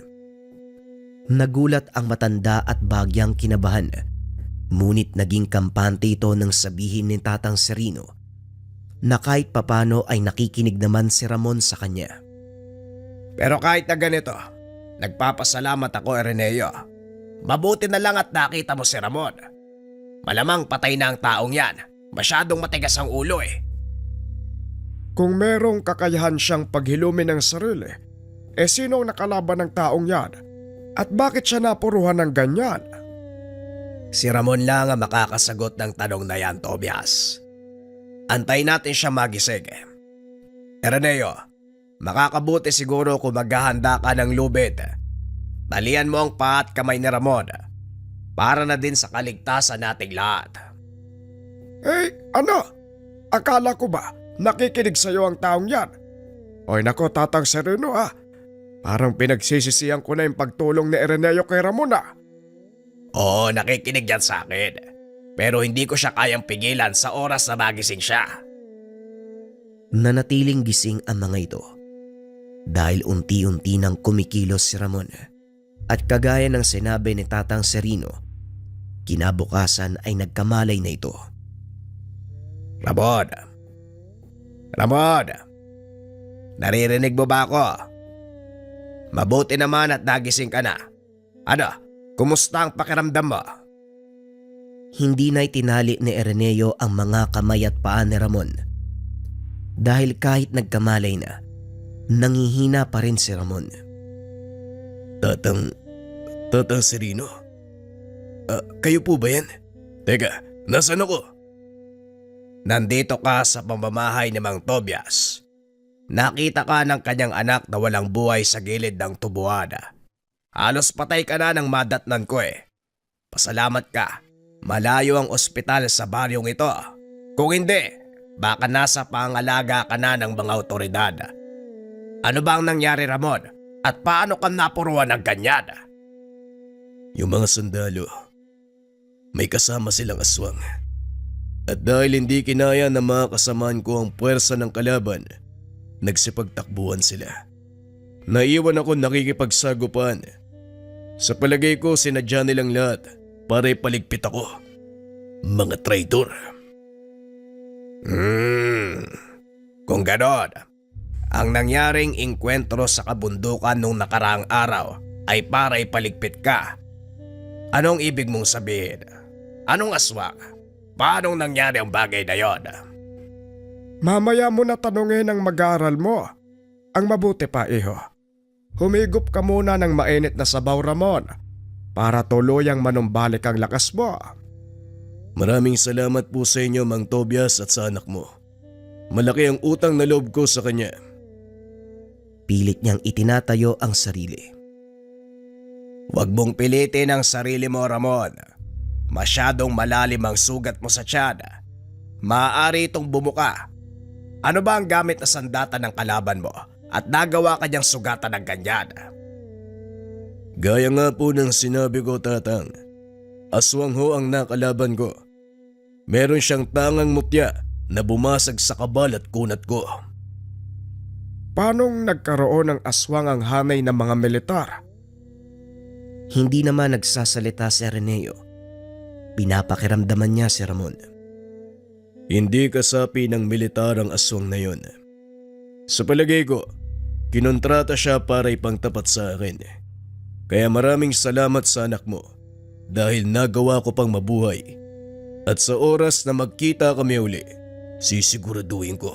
Nagulat ang matanda at bagyang kinabahan, ngunit naging kampante ito nang sabihin ni Tatang Serino na kahit papano ay nakikinig naman si Ramon sa kanya. Pero kahit na ganito, nagpapasalamat ako, Ireneo. Mabuti na lang at nakita mo si Ramon. Malamang patay na ang taong yan. Masyadong matigas ang ulo eh. Kung merong kakayahan siyang paghilumin ng sarili, sino ang nakalaban ng taong yan? At bakit siya napuruhan ng ganyan? Si Ramon lang ang makakasagot ng tanong na yan, Tobias. Antay natin siya magising. Ireneo, makakabuti siguro kung maghahanda ka ng lubid. Talian mo ang paa at kamay ni Ramon para na din sa kaligtasan nating lahat. Ano? Akala ko ba nakikinig sa'yo ang taong yan? Oy nako, Tatang Sereno Parang pinagsisisihan ko na yung pagtulong ni Ireneo kay Ramon Oo, nakikinig yan sa akin. Pero hindi ko siya kayang pigilan sa oras na magising siya. Nanatiling gising ang mga ito dahil unti-unti nang kumikilos si Ramon. At kagaya ng sinabi ni Tatang Serino, kinabukasan ay nagkamalay na ito. Ramon, naririnig mo ba ako? Mabuti naman at nagising ka na. Ano, kumusta ang pakiramdam mo? Hindi na itinali ni Ireneo ang mga kamay at paa ni Ramon. Dahil kahit nagkamalay na, nangihina pa rin si Ramon. Tatang Sereno? Kayo po ba yan? Teka, nasaan ako? Nandito ka sa pamamahay ni Mang Tobias. Nakita ka ng kanyang anak na walang buhay sa gilid ng tubuan. Halos patay ka na ng madatnan ko eh. Pasalamat ka. Malayo ang ospital sa baryong ito. Kung hindi, baka nasa pangalaga ka na ng mga otoridad. Ano ba ang nangyari, Ramon? At paano ka napuruan ng ganyan? Yung mga sundalo, may kasama silang aswang. At dahil hindi kinaya na makakasamaan ko ang puwersa ng kalaban, nagsipagtakbuhan sila. Naiwan ako nakikipagsagupan. Sa palagay ko sinadya nilang lahat para ipaligpit ako. Mga traitor. Kung ganon, ang nangyaring inkwentro sa kabundukan nung nakaraang araw ay para ipaligpit ka. Anong ibig mong sabihin? Anong aswang? Paanong nangyari ang bagay na yon? Mamaya mo na tanungin ang mag-aaral mo. Ang mabuti pa, iho. Humigop ka muna ng mainit na sabaw, Ramon, para tuluyang manumbalik ang lakas mo. Maraming salamat po sa inyo, Mang Tobias, at sa anak mo. Malaki ang utang na loob ko sa kanya. Pilit niyang itinatayo ang sarili. Huwag mong pilitin ang sarili mo, Ramon. Masyadong malalim ang sugat mo sa tiyan. Maaari itong bumuka. Ano ba ang gamit na sandata ng kalaban mo at nagawa ka niyang sugatan ng ganyan? Gaya nga po ng sinabi ko, Tatang. Aswang ho ang nakalaban ko. Meron siyang tangang mutya na bumasag sa kabal at kunat ko. Paanong nagkaroon ng aswang ang hanay ng mga militar? Hindi naman nagsasalita si Ireneo. Pinapakiramdaman niya si Ramon. Hindi kasapi ng militar ang aswang na yon. Sa palagay ko, kinontrata siya para ipangtapat sa akin. Kaya maraming salamat sa anak mo dahil nagawa ko pang mabuhay. At sa oras na magkita kami uli, sisiguraduhin ko,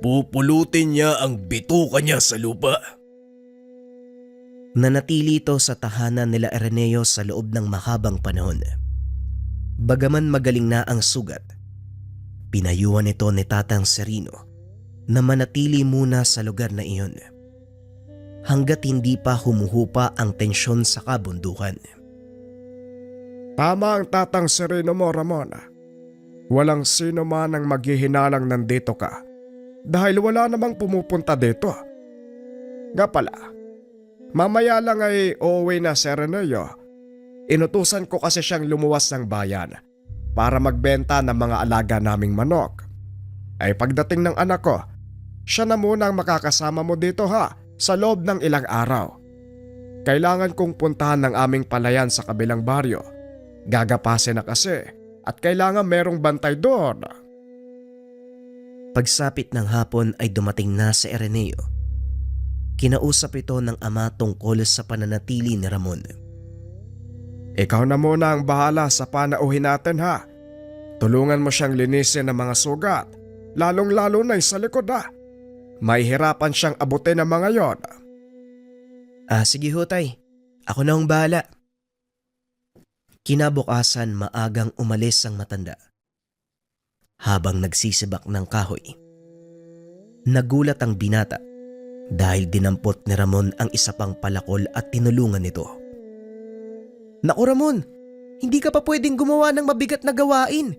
pupulutin niya ang bituka niya sa lupa. Nanatili ito sa tahanan nila Ireneo sa loob ng mahabang panahon. Bagaman magaling na ang sugat, pinayuhan ito ni Tatang Sereno na manatili muna sa lugar na iyon hanggat hindi pa humuhupa ang tensyon sa kabundukan. Tama ang Tatang Sereno mo, Ramon. Walang sino man ang maghihinalang nandito ka dahil wala namang pumupunta dito. Nga pala, mamaya lang ay uuwi na si Ireneo. Inutusan ko kasi siyang lumuwas ng bayan para magbenta ng mga alaga naming manok. Ay pagdating ng anak ko, siya na muna ang makakasama mo dito ha, sa loob ng ilang araw. Kailangan kong puntahan ng aming palayan sa kabilang baryo. Gagapasin na kasi at kailangan merong bantay doon. Pagsapit ng hapon ay dumating na si Ireneo. Kinausap ito ng ama tungkol sa pananatili ni Ramon. Ikaw na muna ang bahala sa panauhin natin ha. Tulungan mo siyang linisin ng mga sugat, lalong-lalo na sa likod ha. May hirapan siyang abutin ng mga yon. Sige ho, tay. Ako na ang bahala. Kinabukasan maagang umalis ang matanda. Habang nagsisibak ng kahoy, nagulat ang binata dahil dinampot ni Ramon ang isa pang palakol at tinulungan nito. Naku Ramon, hindi ka pa pwedeng gumawa ng mabigat na gawain.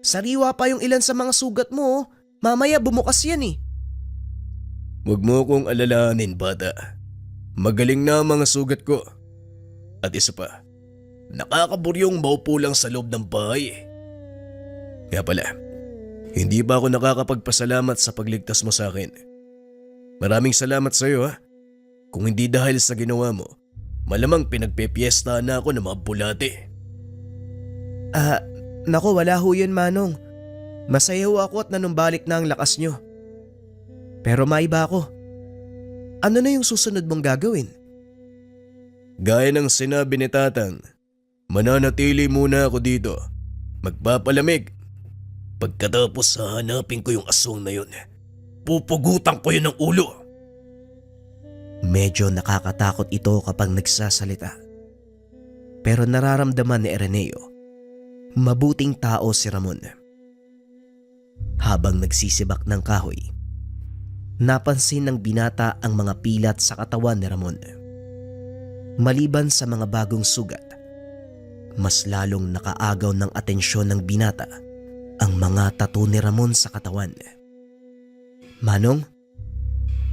Sariwa pa yung ilan sa mga sugat mo, mamaya bumukas yan eh. Huwag mo kong alalahanin, bata. Magaling na ang mga sugat ko. At isa pa, nakakaburyong maupo lang sa loob ng bahay. Kaya pala, hindi ba ako nakakapagpasalamat sa pagligtas mo sa akin? Maraming salamat sa iyo ha. Kung hindi dahil sa ginawa mo, malamang pinagpepiesta na ako ng mga bulate. Naku wala ho yun Manong. Masaya ho ako at nanumbalik na ang lakas nyo. Pero maiba ako. Ano na yung susunod mong gagawin? Gaya ng sinabi ni Tatang, mananatili muna ako dito magpapalamig. Pagkatapos hahanapin ko yung aswang na yun, pupugutan ko yun ng ulo. Medyo nakakatakot ito kapag nagsasalita. Pero nararamdaman ni Araneo, mabuting tao si Ramon. Habang nagsisibak ng kahoy, napansin ng binata ang mga pilat sa katawan ni Ramon. Maliban sa mga bagong sugat, mas lalong nakaagaw ng atensyon ng binata ang mga tattoo ni Ramon sa katawan. Manong,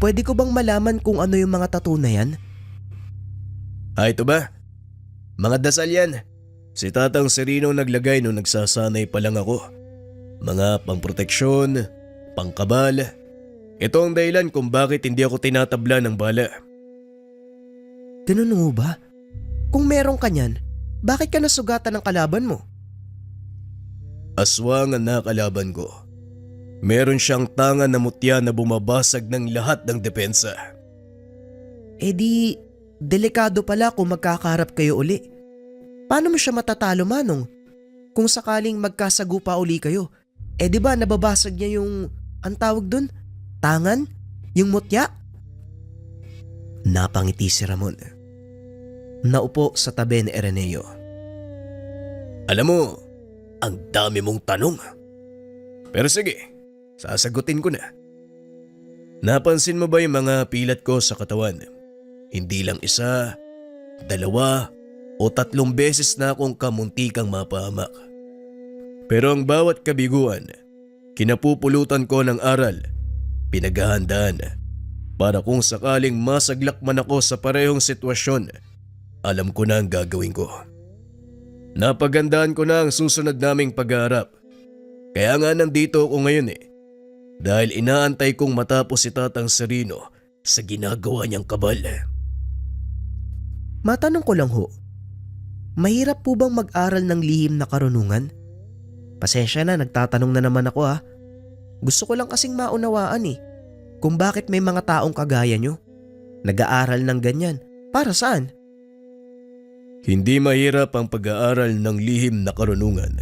pwede ko bang malaman kung ano yung mga tattoo na yan? Ito ba? Mga dasal yan. Si Tatang Serino naglagay nung nagsasanay pa lang ako. Mga pangproteksyon, pangkabal. Ito ang dahilan kung bakit hindi ako tinatabla ng bala. Ganun mo ba? Kung meron ka niyan, bakit ka nasugatan ng kalaban mo? Aswang ang nakalaban ko. Meron siyang tanga na mutya na bumabasag ng lahat ng depensa. Eh di, delikado pala kung magkakaharap kayo uli. Paano mo siya matatalo, Manong? Kung sakaling magkasagupa uli kayo, eh di ba nababasag niya yung, ang tawag dun? Tangan? Yung mutya? Napangiti si Ramon. Naupo sa tabi ni Araneo. Alam mo, ang dami mong tanong. Pero sige, sasagutin ko na. Napansin mo ba yung mga pilat ko sa katawan? Hindi lang isa, dalawa, o 3 beses na akong kamuntikang mapahamak. Pero ang bawat kabiguan, kinapupulutan ko ng aral, pinaghahandaan, para kung sakaling masaglag man ako sa parehong sitwasyon, alam ko na ang gagawin ko. Napagandaan ko na ang susunod naming pag-aarap. Kaya nga nandito ako ngayon dahil inaantay kong matapos si Tatang Serino sa ginagawa niyang kabal. Matanong ko lang ho, mahirap po bang mag-aral ng lihim na karunungan? Pasensya na, nagtatanong na naman ako . Gusto ko lang kasing maunawaan kung bakit may mga taong kagaya nyo nag-aaral ng ganyan. Para saan? Hindi mahirap ang pag-aaral ng lihim na karunungan.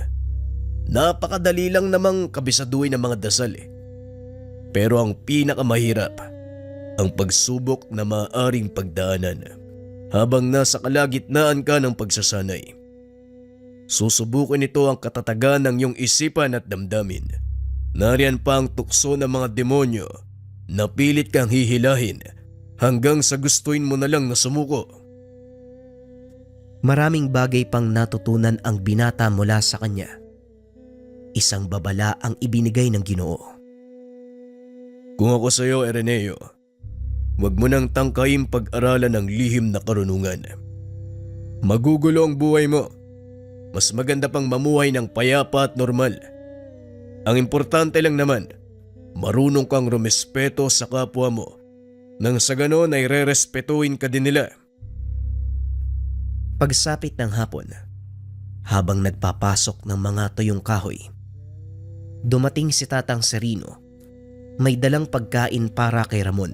Napakadali lang namang kabisaduhin ng mga dasal Pero ang pinakamahirap, ang pagsubok na maaaring pagdaanan habang nasa kalagitnaan ka ng pagsasanay. Susubukin ito ang katatagan ng iyong isipan at damdamin. Nariyan pa ang tukso ng mga demonyo na pilit kang hihilahin hanggang sa gustuin mo na lang na sumuko. Maraming bagay pang natutunan ang binata mula sa kanya. Isang babala ang ibinigay ng Ginoo. Kung ako sa iyo, Araneo, huwag mo nang tangkain pag-aralan ng lihim na karunungan. Magugulo ang buhay mo. Mas maganda pang mamuhay ng payapa at normal. Ang importante lang naman, marunong kang rumespeto sa kapwa mo nang sa ganon ay re-respetuhin ka din nila. Pagsapit ng hapon, habang nagpapasok ng mga tuyong kahoy, dumating si Tatang Serino. May dalang pagkain para kay Ramon.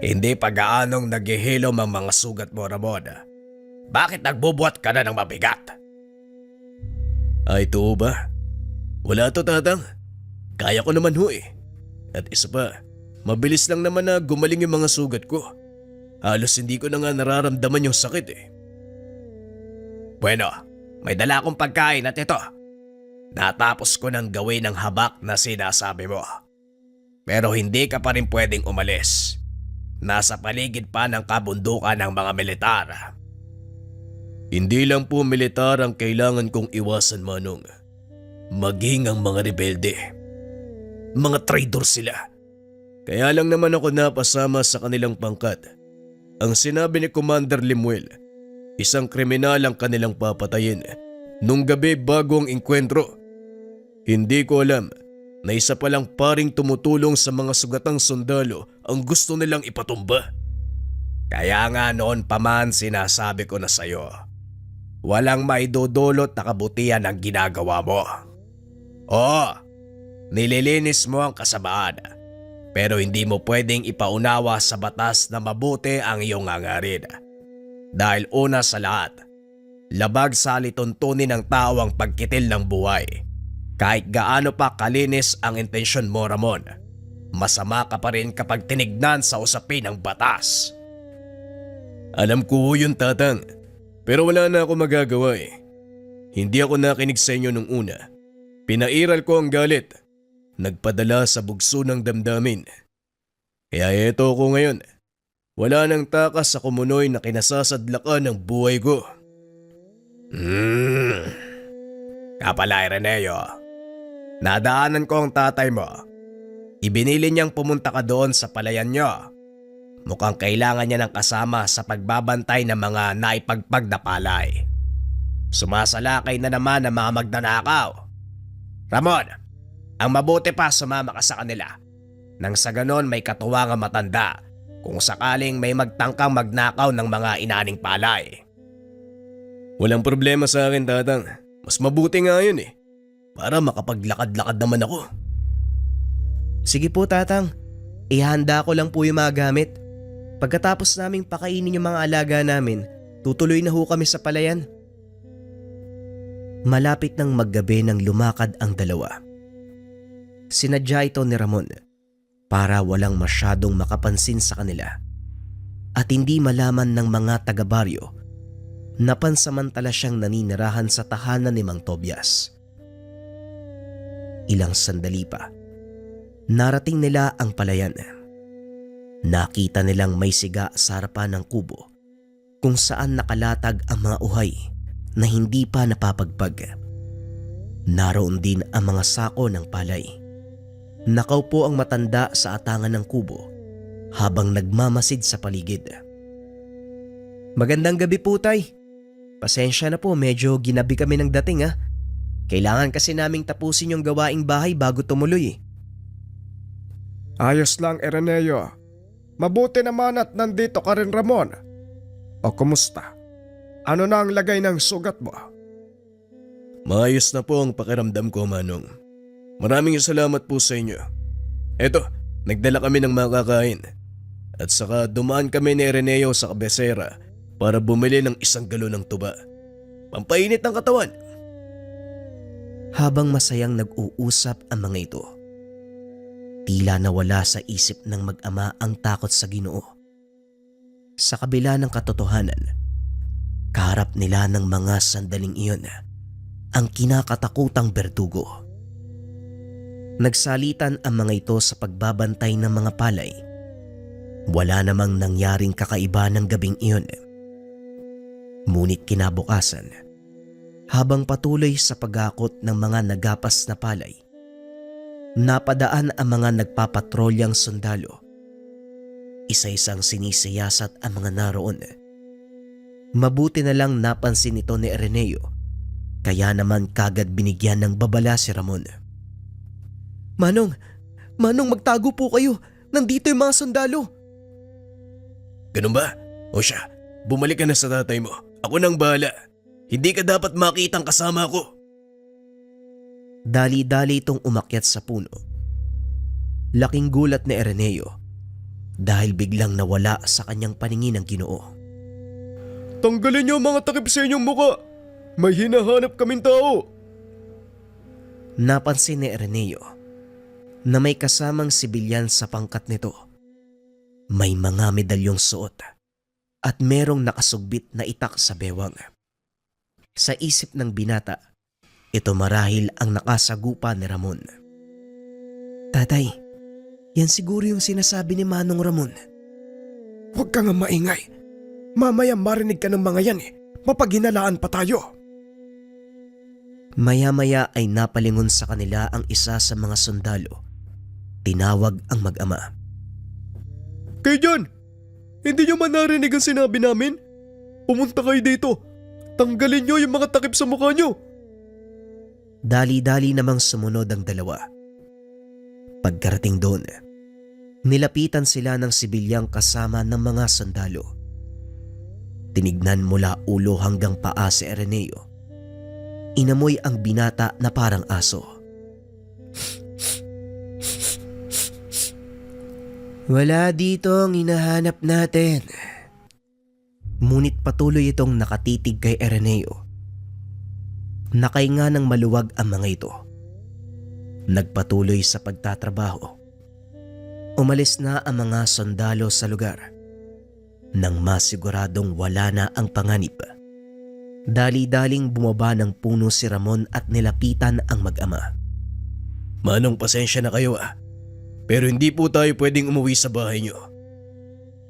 Hindi pa gaanong naghihilom ang mga sugat mo, Ramon. Bakit nagbubuhat ka na ng mabigat? Ay, ito ba? Wala to, Tatang. Kaya ko naman At isa pa, mabilis lang naman na gumaling yung mga sugat ko. Halos hindi ko na nga nararamdaman yung sakit Bueno, may dala akong pagkain at ito. Natapos ko nang gawin ang habak na sinasabi mo. Pero hindi ka pa rin pwedeng umalis. Nasa paligid pa ng kabundukan ng mga militar. Hindi lang po militar ang kailangan kong iwasan, Manong. Maging ang mga rebelde. Mga traitor sila. Kaya lang naman ako napasama sa kanilang pangkat. Ang sinabi ni Commander Lemuel, isang kriminal ang kanilang papatayin nung gabi bago ang engkwentro. Hindi ko alam na isa palang paring tumutulong sa mga sugatang sundalo ang gusto nilang ipatumba. Kaya nga noon pa man sinasabi ko na sa'yo, walang maidudulot na kabutihan ang ginagawa mo. Oo, nililinis mo ang kasamaan, pero hindi mo pwedeng ipaunawa sa batas na mabuti ang iyong hangarin. Dahil una sa lahat, labag sa lituntunin ng tao ang pagkitil ng buhay. Kahit gaano pa kalinis ang intensyon mo, Ramon, masama ka pa rin kapag tinignan sa usapin ng batas. Alam ko ho yun, Tatang. Pero wala na ako magagawa eh. Hindi ako nakinig sa inyo nung una. Pinairal ko ang galit. Nagpadala sa bugso ng damdamin. Kaya eto ako ngayon. Wala nang takas sa kumunoy na kinasasadlakan ng buhay ko. Kapala, Ireneo. Nadaanan ko ang tatay mo. Ibinili niyang pumunta ka doon sa palayan niyo. Mukhang kailangan niya ng kasama sa pagbabantay ng mga naipagpag na palay. Sumasalakay na naman ang mga magnanakaw. Ramon, ang mabuti pa sumama ka sa kanila. Nang sa ganon may katuwangang matanda kung sakaling may magtangkang magnakaw ng mga inaning palay. Walang problema sa akin, Tatang. Mas mabuti nga yun eh. Para makapaglakad-lakad naman ako. Sige po, Tatang. Ihanda ko lang po yung mga gamit. Pagkatapos naming pakainin yung mga alaga namin, tutuloy na ho kami sa palayan. Malapit ng maggabi nang lumakad ang dalawa. Sinadya ito ni Ramon para walang masyadong makapansin sa kanila at hindi malaman ng mga taga-baryo na pansamantala siyang naninirahan sa tahanan ni Mang Tobias. Ilang sandali pa, narating nila ang palayan. Nakita nilang may siga sa harapan ng kubo kung saan nakalatag ang mga uhay na hindi pa napapagpag. Naroon din ang mga sako ng palay. Nakaupo ang matanda sa atangan ng kubo habang nagmamasid sa paligid. Magandang gabi po, Tay. Pasensya na po, medyo ginabi kami ng dating ha. Kailangan kasi naming tapusin yung gawaing bahay bago tumuloy. Ayos lang, Ireneo. Mabuti naman at nandito ka rin, Ramon. O kumusta? Ano na ang lagay ng sugat mo? Maayos na po ang pakiramdam ko, Manong. Maraming salamat po sa inyo. Eto, nagdala kami ng makakain. At saka dumaan kami ni Ireneo sa kabesera para bumili ng 1 galon ng tuba. Pampainit ng katawan. Habang masayang nag-uusap ang mga ito, tila nawala sa isip ng mag-ama ang takot sa Ginoo. Sa kabila ng katotohanan, kaharap nila ng mga sandaling iyon ang kinakatakutang berdugo. Nagsalitan ang mga ito sa pagbabantay ng mga palay. Wala namang nangyaring kakaiba ng gabing iyon. Ngunit kinabukasan, habang patuloy sa pag-akot ng mga nagapas na palay, napadaan ang mga nagpapatrolyang sundalo. Isa-isang sinisiyasat ang mga naroon. Mabuti na lang napansin ito ni Ireneo, kaya naman kagad binigyan ng babala si Ramon. Manong magtago po kayo. Nandito yung mga sundalo. Ganun ba? O siya, bumalik ka na sa tatay mo. Ako nang bahala. Hindi ka dapat makitang kasama ko. Dali-dali itong umakyat sa puno. Laking gulat ni Ireneo dahil biglang nawala sa kanyang paningin ang Ginoo. Tanggalin niyo ang mga takip sa inyong muka. May hinahanap kaming tao. Napansin ni Ireneo na may kasamang sibilyan sa pangkat nito. May mga medalyong suot at merong nakasugbit na itak sa bewang. Sa isip ng binata, ito marahil ang nakasagupa ni Ramon. Tatay, yan siguro yung sinasabi ni Manong Ramon. Huwag ka nga maingay. Mamaya marinig ka ng mga yan eh. Mapaghinalaan pa tayo. Maya-maya ay napalingon sa kanila ang isa sa mga sundalo. Tinawag ang mag-ama. Kayo dyan! Hindi nyo man narinig ang sinabi namin? Pumunta kayo dito. Tanggalin nyo yung mga takip sa mukha nyo. Dali-dali namang sumunod ang dalawa. Pagkarating doon, nilapitan sila ng sibilyang kasama ng mga sundalo. Tinignan mula ulo hanggang paa si Ireneo. Inamoy ang binata na parang aso. Wala dito ang hinahanap natin. Ngunit patuloy itong nakatitig kay Ireneo Nakahinga ng maluwag ang mga ito. Nagpatuloy sa pagtatrabaho. Umalis na ang mga sundalo sa lugar nang masiguradong wala na ang panganib. Dali-daling bumaba ng puno si Ramon at nilapitan ang mag-ama. Manong, pasensya na kayo pero hindi po tayo pwedeng umuwi sa bahay niyo.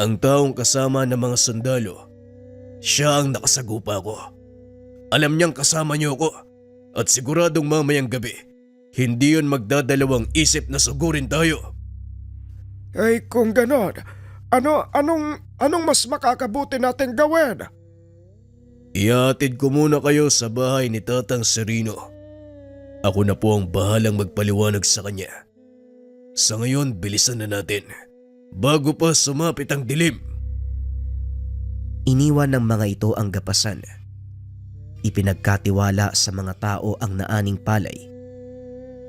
Ang taong kasama ng mga sundalo, siya ang nakasagupa ko. Alam niyang kasama niyo ako at siguradong mamayang gabi, hindi yun magdadalawang isip na sugurin tayo. Ay kung ganon, anong mas makakabuti nating gawin? Ihatid ko muna kayo sa bahay ni Tatang Serino. Ako na po ang bahalang magpaliwanag sa kanya. Sa ngayon, bilisan na natin bago pa sumapit ang dilim. Iniwan ng mga ito ang gapasan. Ipinagkatiwala sa mga tao ang naaning palay.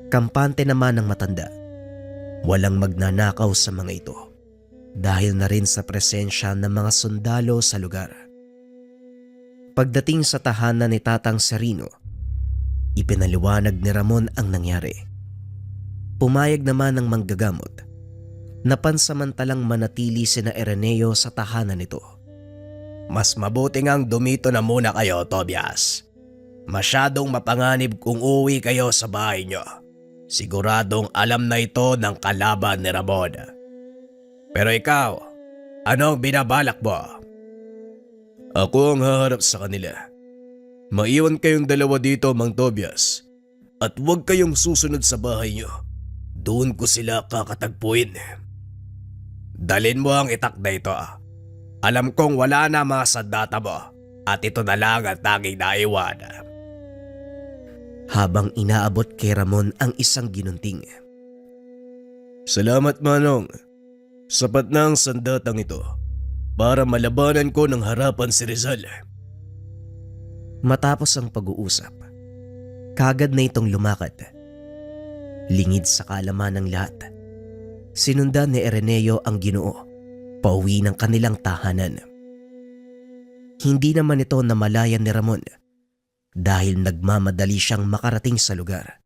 Kampante naman ng matanda. Walang magnanakaw sa mga ito dahil na rin sa presensya ng mga sundalo sa lugar. Pagdating sa tahanan ni Tatang Serino, ipinaliwanag ni Ramon ang nangyari. Pumayag naman ng manggagamot na pansamantalang manatili sina Ireneo sa tahanan nito. Mas mabuti ngang dumito na muna kayo, Tobias. Masyadong mapanganib kung uwi kayo sa bahay nyo. Siguradong alam na ito ng kalaban ni Ramon. Pero ikaw, anong binabalak mo? Ako ang haharap sa kanila. Maiwan kayong dalawa dito, Mang Tobias. At huwag kayong susunod sa bahay nyo. Doon ko sila kakatagpuin. Dalin mo ang itak na ito. Alam kong wala na mga sandata mo at ito na lang ang tanging naiwan. Habang inaabot kay Ramon ang isang ginunting. Salamat, Manong. Sapat na ang sandatang ito para malabanan ko ng harapan si Rizal. Matapos ang pag-uusap, kagad na itong lumakad. Lingid sa kaalaman ng lahat, sinundan ni Ireneo ang Ginoo pauwi ng kanilang tahanan. Hindi naman ito namalayan ni Ramon dahil nagmamadali siyang makarating sa lugar.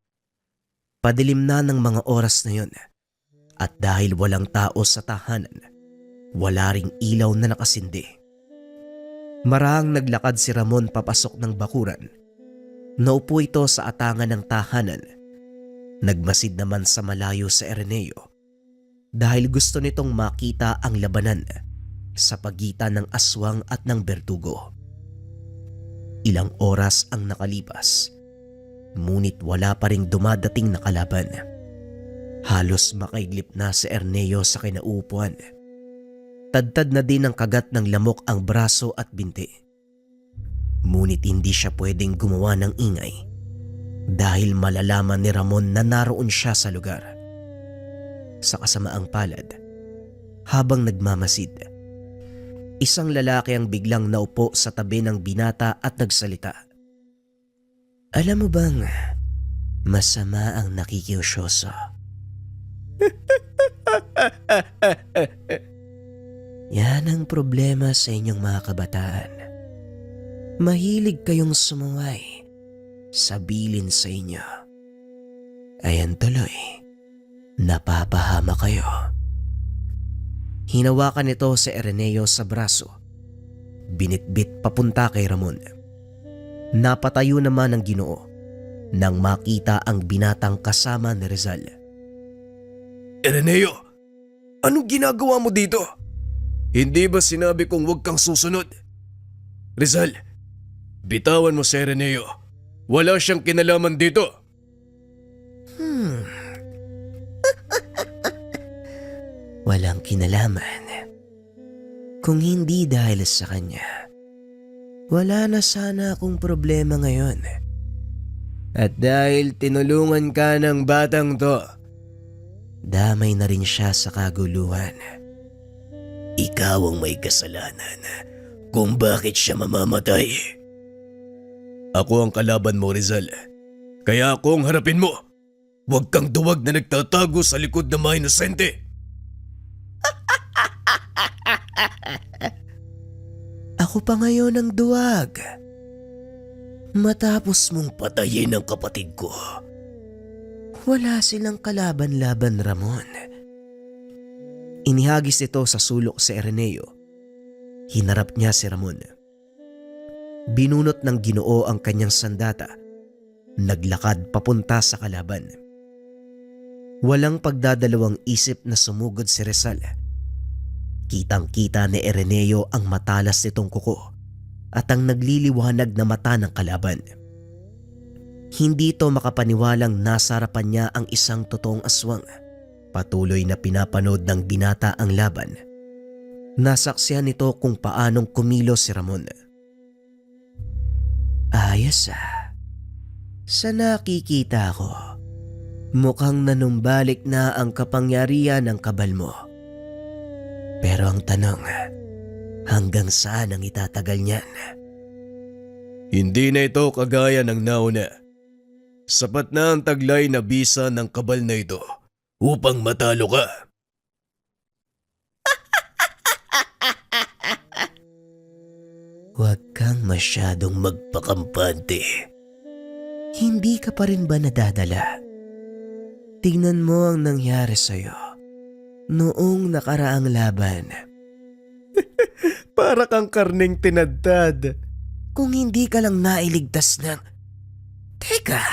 Padilim na ng mga oras na yon at dahil walang tao sa tahanan, wala ring ilaw na nakasindi. Marahang naglakad si Ramon papasok ng bakuran. Naupo ito sa atangan ng tahanan. Nagmasid naman sa malayo sa Ireneo dahil gusto nitong makita ang labanan sa pagitan ng aswang at ng bertugo. Ilang oras ang nakalipas, ngunit wala pa ring dumadating na kalaban. Halos makaiglip na si Ireneo sa kinaupuan. Tadtad na din ng kagat ng lamok ang braso at binti. Ngunit hindi siya pwedeng gumawa ng ingay dahil malalaman ni Ramon na naroon siya sa lugar. Sa kasamaang palad, habang nagmamasid, isang lalaki ang biglang naupo sa tabi ng binata at nagsalita. Alam mo bang masama ang nakikiusyoso? Yan ang problema sa inyong mga kabataan. Mahilig kayong sumuway sa bilin sa inyo. Ayan tuloy, napapahama kayo. Hinawakan nito si Ireneo sa braso. Binitbit papunta kay Ramon. Napatayo naman ang Ginoo nang makita ang binatang kasama ni Rizal. Ireneo, anong ginagawa mo dito? Hindi ba sinabi kong huwag kang susunod? Rizal, bitawan mo si Ireneo. Wala siyang kinalaman dito. Walang kinalaman. Kung hindi dahil sa kanya, wala na sana akong problema ngayon. At dahil tinulungan ka ng batang to, damay na rin siya sa kaguluhan. Ikaw ang may kasalanan kung bakit siya mamamatay. Ako ang kalaban mo, Rizal. Kaya ako ang harapin mo. Huwag kang duwag na nagtatago sa likod ng mga inosente. Ako pa ngayon ang duwag. Matapos mong patayin ang kapatid ko, wala silang kalaban-laban, Ramon. Inihagis ito sa sulok si Araneo. Hinarap niya si Ramon. Binunot ng Ginoo ang kanyang sandata. Naglakad papunta sa kalaban. Walang pagdadalawang isip na sumugod si Rizal. Kitang-kita ni Araneo ang matalas nitong kuko at ang nagliliwanag na mata ng kalaban. Hindi ito makapaniwalang nasa harapan niya ang isang totoong aswang. Patuloy na pinapanood ng binata ang laban. Nasaksihan nito kung paanong kumilos si Ramon. Ayos ah. Sa nakikita ko, mukhang nanumbalik na ang kapangyarihan ng kabal mo. Pero ang tanong, hanggang saan ang itatagal niyan? Hindi na ito kagaya ng nauna. Sapat na ang taglay na bisa ng kabal na ito upang matalo ka. Huwag kang masyadong magpakampante. Hindi ka pa rin ba nadadala? Tingnan mo ang nangyari sa'yo noong nakaraang laban. Para kang karning tinadtad. Kung hindi ka lang nailigtas ng... Teka,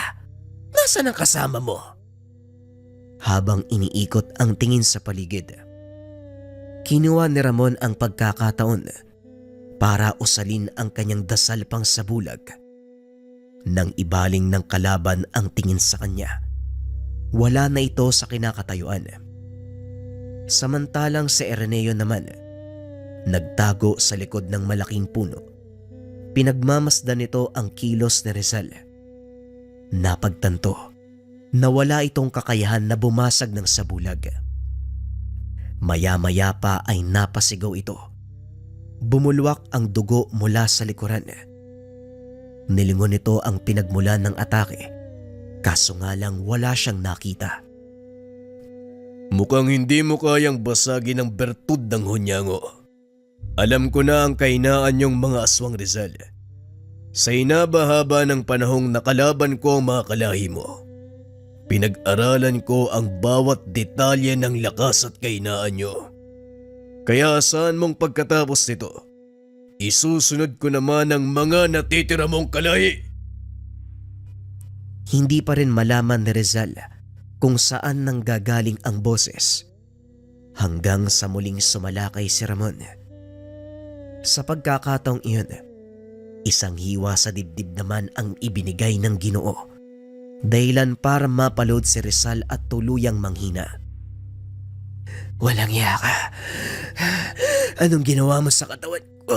nasaan ang kasama mo? Habang iniikot ang tingin sa paligid, kinuha ni Ramon ang pagkakataon para usalin ang kanyang dasal pang sa bulag. Nang ibaling ng kalaban ang tingin sa kanya, wala na ito sa kinakatayuan. Samantalang si Araneo naman, nagtago sa likod ng malaking puno. Pinagmamasdan nito ang kilos ni Rizal. Napagtanto na wala itong kakayahan na bumasag ng sabulag. Maya-maya pa ay napasigaw ito. Bumulwak ang dugo mula sa likuran. Nilingon nito ang pinagmulan ng atake, kaso nga lang wala siyang nakita. Mukhang hindi mo kayang basagin ang bertud ng hunyango. Alam ko na ang kahinaan niyong mga aswang, Rizal. Sa hinaba-haba ng panahong nakalaban ko ang mga kalahi mo, pinag-aralan ko ang bawat detalye ng lakas at kahinaan niyo. Kaya saan mong pagkatapos nito, isusunod ko naman ang mga natitira mong kalahi. Hindi pa rin malaman ni Rizal kung saan nanggagaling ang boses, hanggang sa muling sumalakay si Ramon. Sa pagkakataong iyon, isang hiwa sa dibdib naman ang ibinigay ng Ginoo, dahilan para mapalood si Rizal at tuluyang manghina. Walang iya ka. Anong ginawa mo sa katawan ko?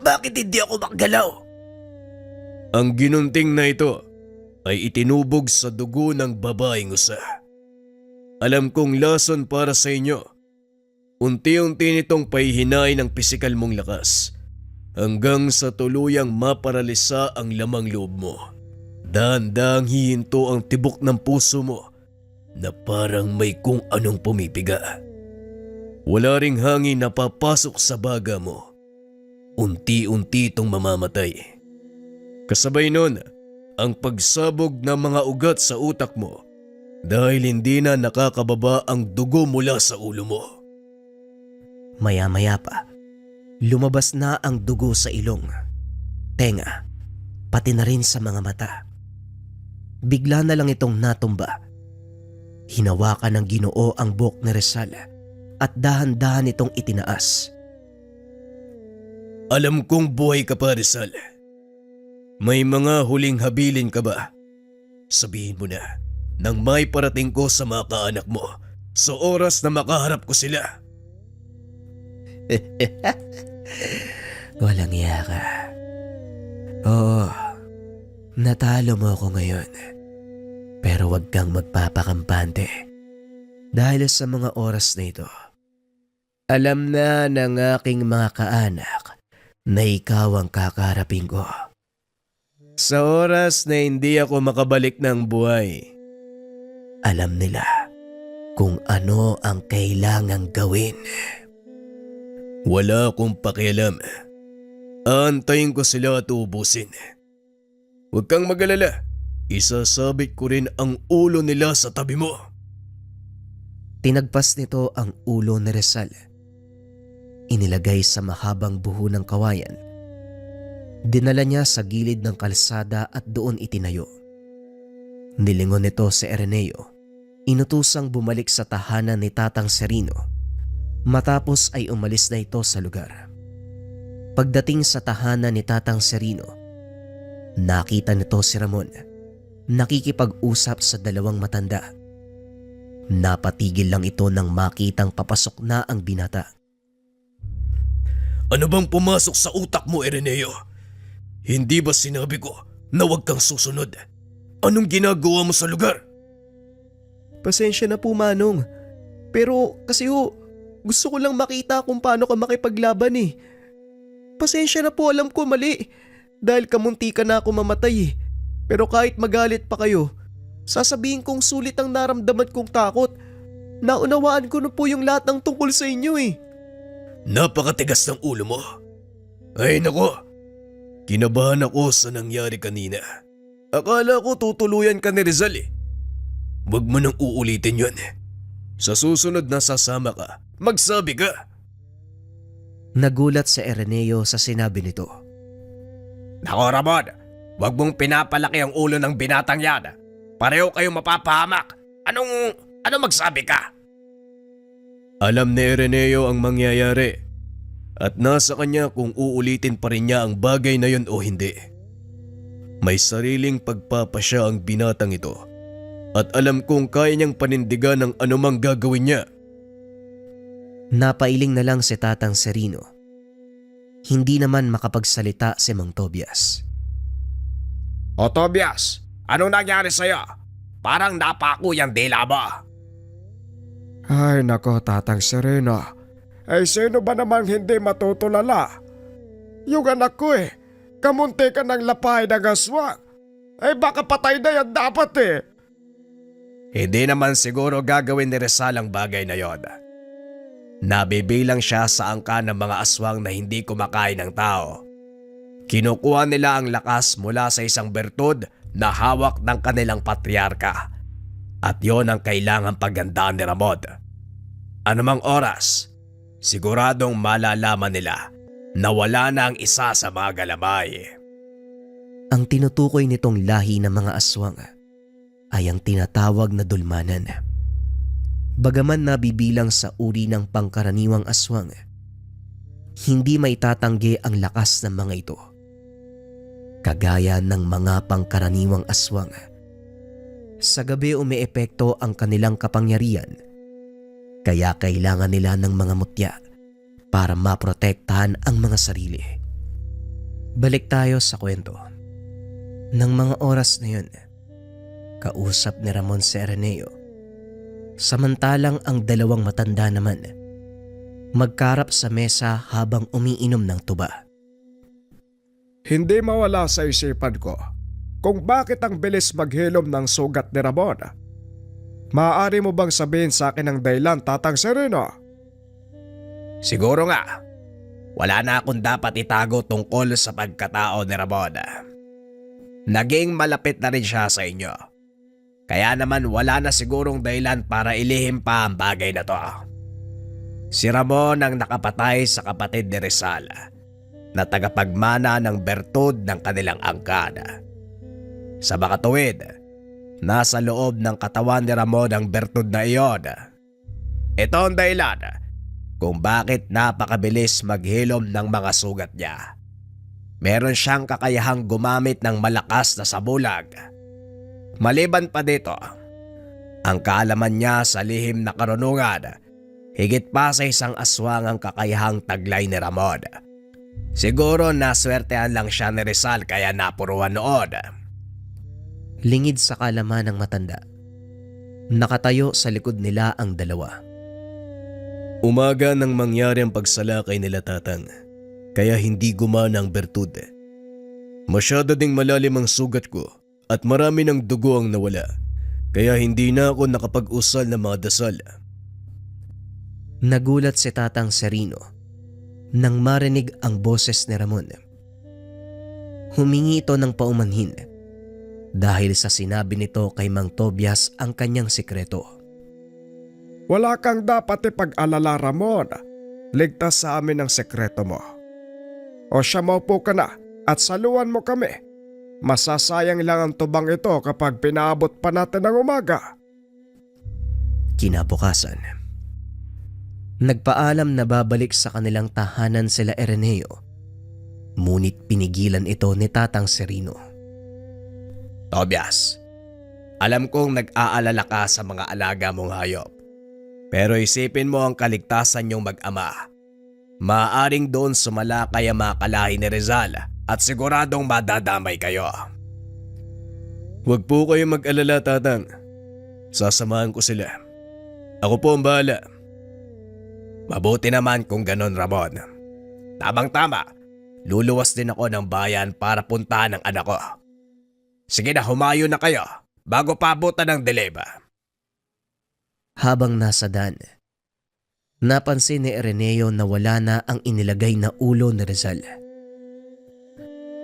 Bakit hindi ako makgalaw? Ang ginunting na ito ay itinubog sa dugo ng babaeng usa. Alam kong lason para sa inyo. Unti-unti nitong pahihinain ang pisikal mong lakas hanggang sa tuluyang maparalisa ang lamang loob mo. Dahan-dahang hihinto ang tibok ng puso mo na parang may kung anong pumipiga. Wala ring hangin na papasok sa baga mo. Unti-unti itong mamamatay. Kasabay nun, ang pagsabog ng mga ugat sa utak mo dahil hindi na nakakababa ang dugo mula sa ulo mo. Maya-maya pa, lumabas na ang dugo sa ilong, tenga, pati na rin sa mga mata. Bigla na lang itong natumba. Hinawakan ng Ginoo ang buhok ni Rizal at dahan-dahan itong itinaas. Alam kong buhay ka pa, Rizal. May mga huling habilin ka ba? Sabihin mo na nang may parating ko sa mga kaanak mo sa oras na makaharap ko sila. Walang iya ka. Oo, natalo mo ako ngayon. Pero wag kang magpapakampante dahil sa mga oras na ito. Alam na ng aking mga kaanak na ikaw ang kakaharapin ko. Sa oras na hindi ako makabalik ng buhay, Alam nila kung ano ang kailangang gawin. wala akong pakialam. Aantayin ko sila at ubusin. Huwag kang magalala. Isasabit ko rin ang ulo nila sa tabi mo. Tinagpas nito ang ulo ni Rizal. Inilagay sa mahabang buho ng kawayan. Dinala niya sa gilid ng kalsada at doon itinayo. Nilingon nito si Araneo. Inutusang bumalik sa tahanan ni Tatang Serino. Matapos ay umalis na ito sa lugar. Pagdating sa tahanan ni Tatang Serino, nakita nito si Ramon nakikipag-usap sa dalawang matanda. Napatigil lang ito nang makitang papasok na ang binata. Ano bang pumasok sa utak mo, Araneo? Hindi ba sinabi ko na huwag kang susunod? Anong ginagawa mo sa lugar? Pasensya na po, Manong. Pero kasi gusto ko lang makita kung paano ka makipaglaban eh. Pasensya na po, alam ko mali. Dahil kamunti ka na ako mamatay eh. Pero kahit magalit pa kayo, sasabihin kong sulit ang naramdaman kong takot. Naunawaan ko na po yung lahat ng tungkol sa inyo eh. Napakatigas ng ulo mo. Ay nako, kinabahan ako sa nangyari kanina. Akala ko tutuluyan ka ni Rizal eh. Huwag mo nang uulitin yun. Sa susunod na sasama ka, magsabi ka. Nagulat si Araneo sa sinabi nito. Nako Ramon, wag mong pinapalaki ang ulo ng binatang yan. Pareho kayong mapapahamak. Ano magsabi ka? Alam ni Araneo ang mangyayari at nasa kanya kung uulitin pa rin niya ang bagay na yun o hindi. May sariling pagpapasya ang binatang ito at alam kong kaya niyang panindigan ang anumang gagawin niya. Napailing na lang si Tatang Serino. Hindi naman makapagsalita si Mang Tobias. O Tobias, anong nangyari sa'yo? Parang napako yung dila mo. Ay nako, Tatang Sereno. Ay sino ba namang hindi matutulala? Yung anak ko kamunti ka ng lapay ng aswang. Ay baka patay na yan dapat eh. Hindi naman siguro gagawin ni Rizal ang bagay na yon. Nabibilang siya sa angka ng mga aswang na hindi kumakain ng tao. Kinukuha nila ang lakas mula sa isang bertud na hawak ng kanilang patriarka. At yon ang kailangang pagandaan ni Ramon. Anumang oras, siguradong malalaman nila na wala na ang isa sa mga galamay. Ang tinutukoy nitong lahi ng mga aswang ay ang tinatawag na dulmanan. Bagaman nabibilang sa uri ng pangkaraniwang aswang, hindi maitatanggi ang lakas ng mga ito. Kagaya ng mga pangkaraniwang aswang, sa gabi umeepekto ang kanilang kapangyarihan, kaya kailangan nila ng mga mutya para maprotektahan ang mga sarili. Balik tayo sa kwento. Nang mga oras na yun, kausap ni Ramon si Araneo. Samantalang ang dalawang matanda naman magkarap sa mesa habang umiinom ng tuba. Hindi mawala sa isipan ko kung bakit ang bilis maghilom ng sugat ni Ramon. Maaari mo bang sabihin sa akin ang dahilan, Tatang Sereno? Siguro nga, wala na akong dapat itago tungkol sa pagkatao ni Ramon. Naging malapit na rin siya sa inyo. Kaya naman wala na sigurong dahilan para ilihim pa ang bagay na to. Si Ramon ang nakapatay sa kapatid ni Rizal na tagapagmana ng bertud ng kanilang angkan. Sa makatuwid, nasa loob ng katawan ni Ramon ang bertud na iyon. Ito ang dahilan kung bakit napakabilis maghilom ng mga sugat niya. Meron siyang kakayahang gumamit ng malakas na sabulag. Maliban pa dito, ang kaalaman niya sa lihim na karunungan, higit pa sa isang aswang ang kakayahang taglay ni Ramon. Siguro naswertehan lang siya ni Rizal kaya napuruan noon. Lingid sa kalaman ng matanda. Nakatayo sa likod nila ang dalawa. Umaga nang mangyari ang pagsalakay nila Tatang, kaya hindi gumana ang bertud. Masyado ding malalim ang sugat ko at marami ng dugo ang nawala, kaya hindi na ako nakapag-usal ng mga dasal. Nagulat si Tatang Serino nang marinig ang boses ni Ramon. Humingi ito ng paumanhin dahil sa sinabi nito kay Mang Tobias ang kanyang sikreto. Wala kang dapat ipag-alala, Ramon. Ligtas sa amin ang sekreto mo. O siya, maupo ka na at saluhan mo kami. Masasayang lang ang tubang ito kapag pinaabot pa natin ng umaga. Kinabukasan, nagpaalam na babalik sa kanilang tahanan sila Araneo. Ngunit pinigilan ito ni Tatang Serino. Tobias, alam kong nag-aalala ka sa mga alaga mong hayop. Pero isipin mo ang kaligtasan niyong mag-ama. Maaaring doon sumalakay ang mga kalahi ni Rizal at siguradong madadamay kayo. Huwag po kayong mag-alala, Tatang. Sasamahan ko sila. Ako po ang bahala. Mabuti naman kung ganon, Ramon. Tamang-tama, luluwas din ako ng bayan para puntahan ang anak ko. Sige na, humayo na kayo bago pabutan ng dileba. Habang nasa daan, napansin ni Araneo na wala na ang inilagay na ulo ni Rizal.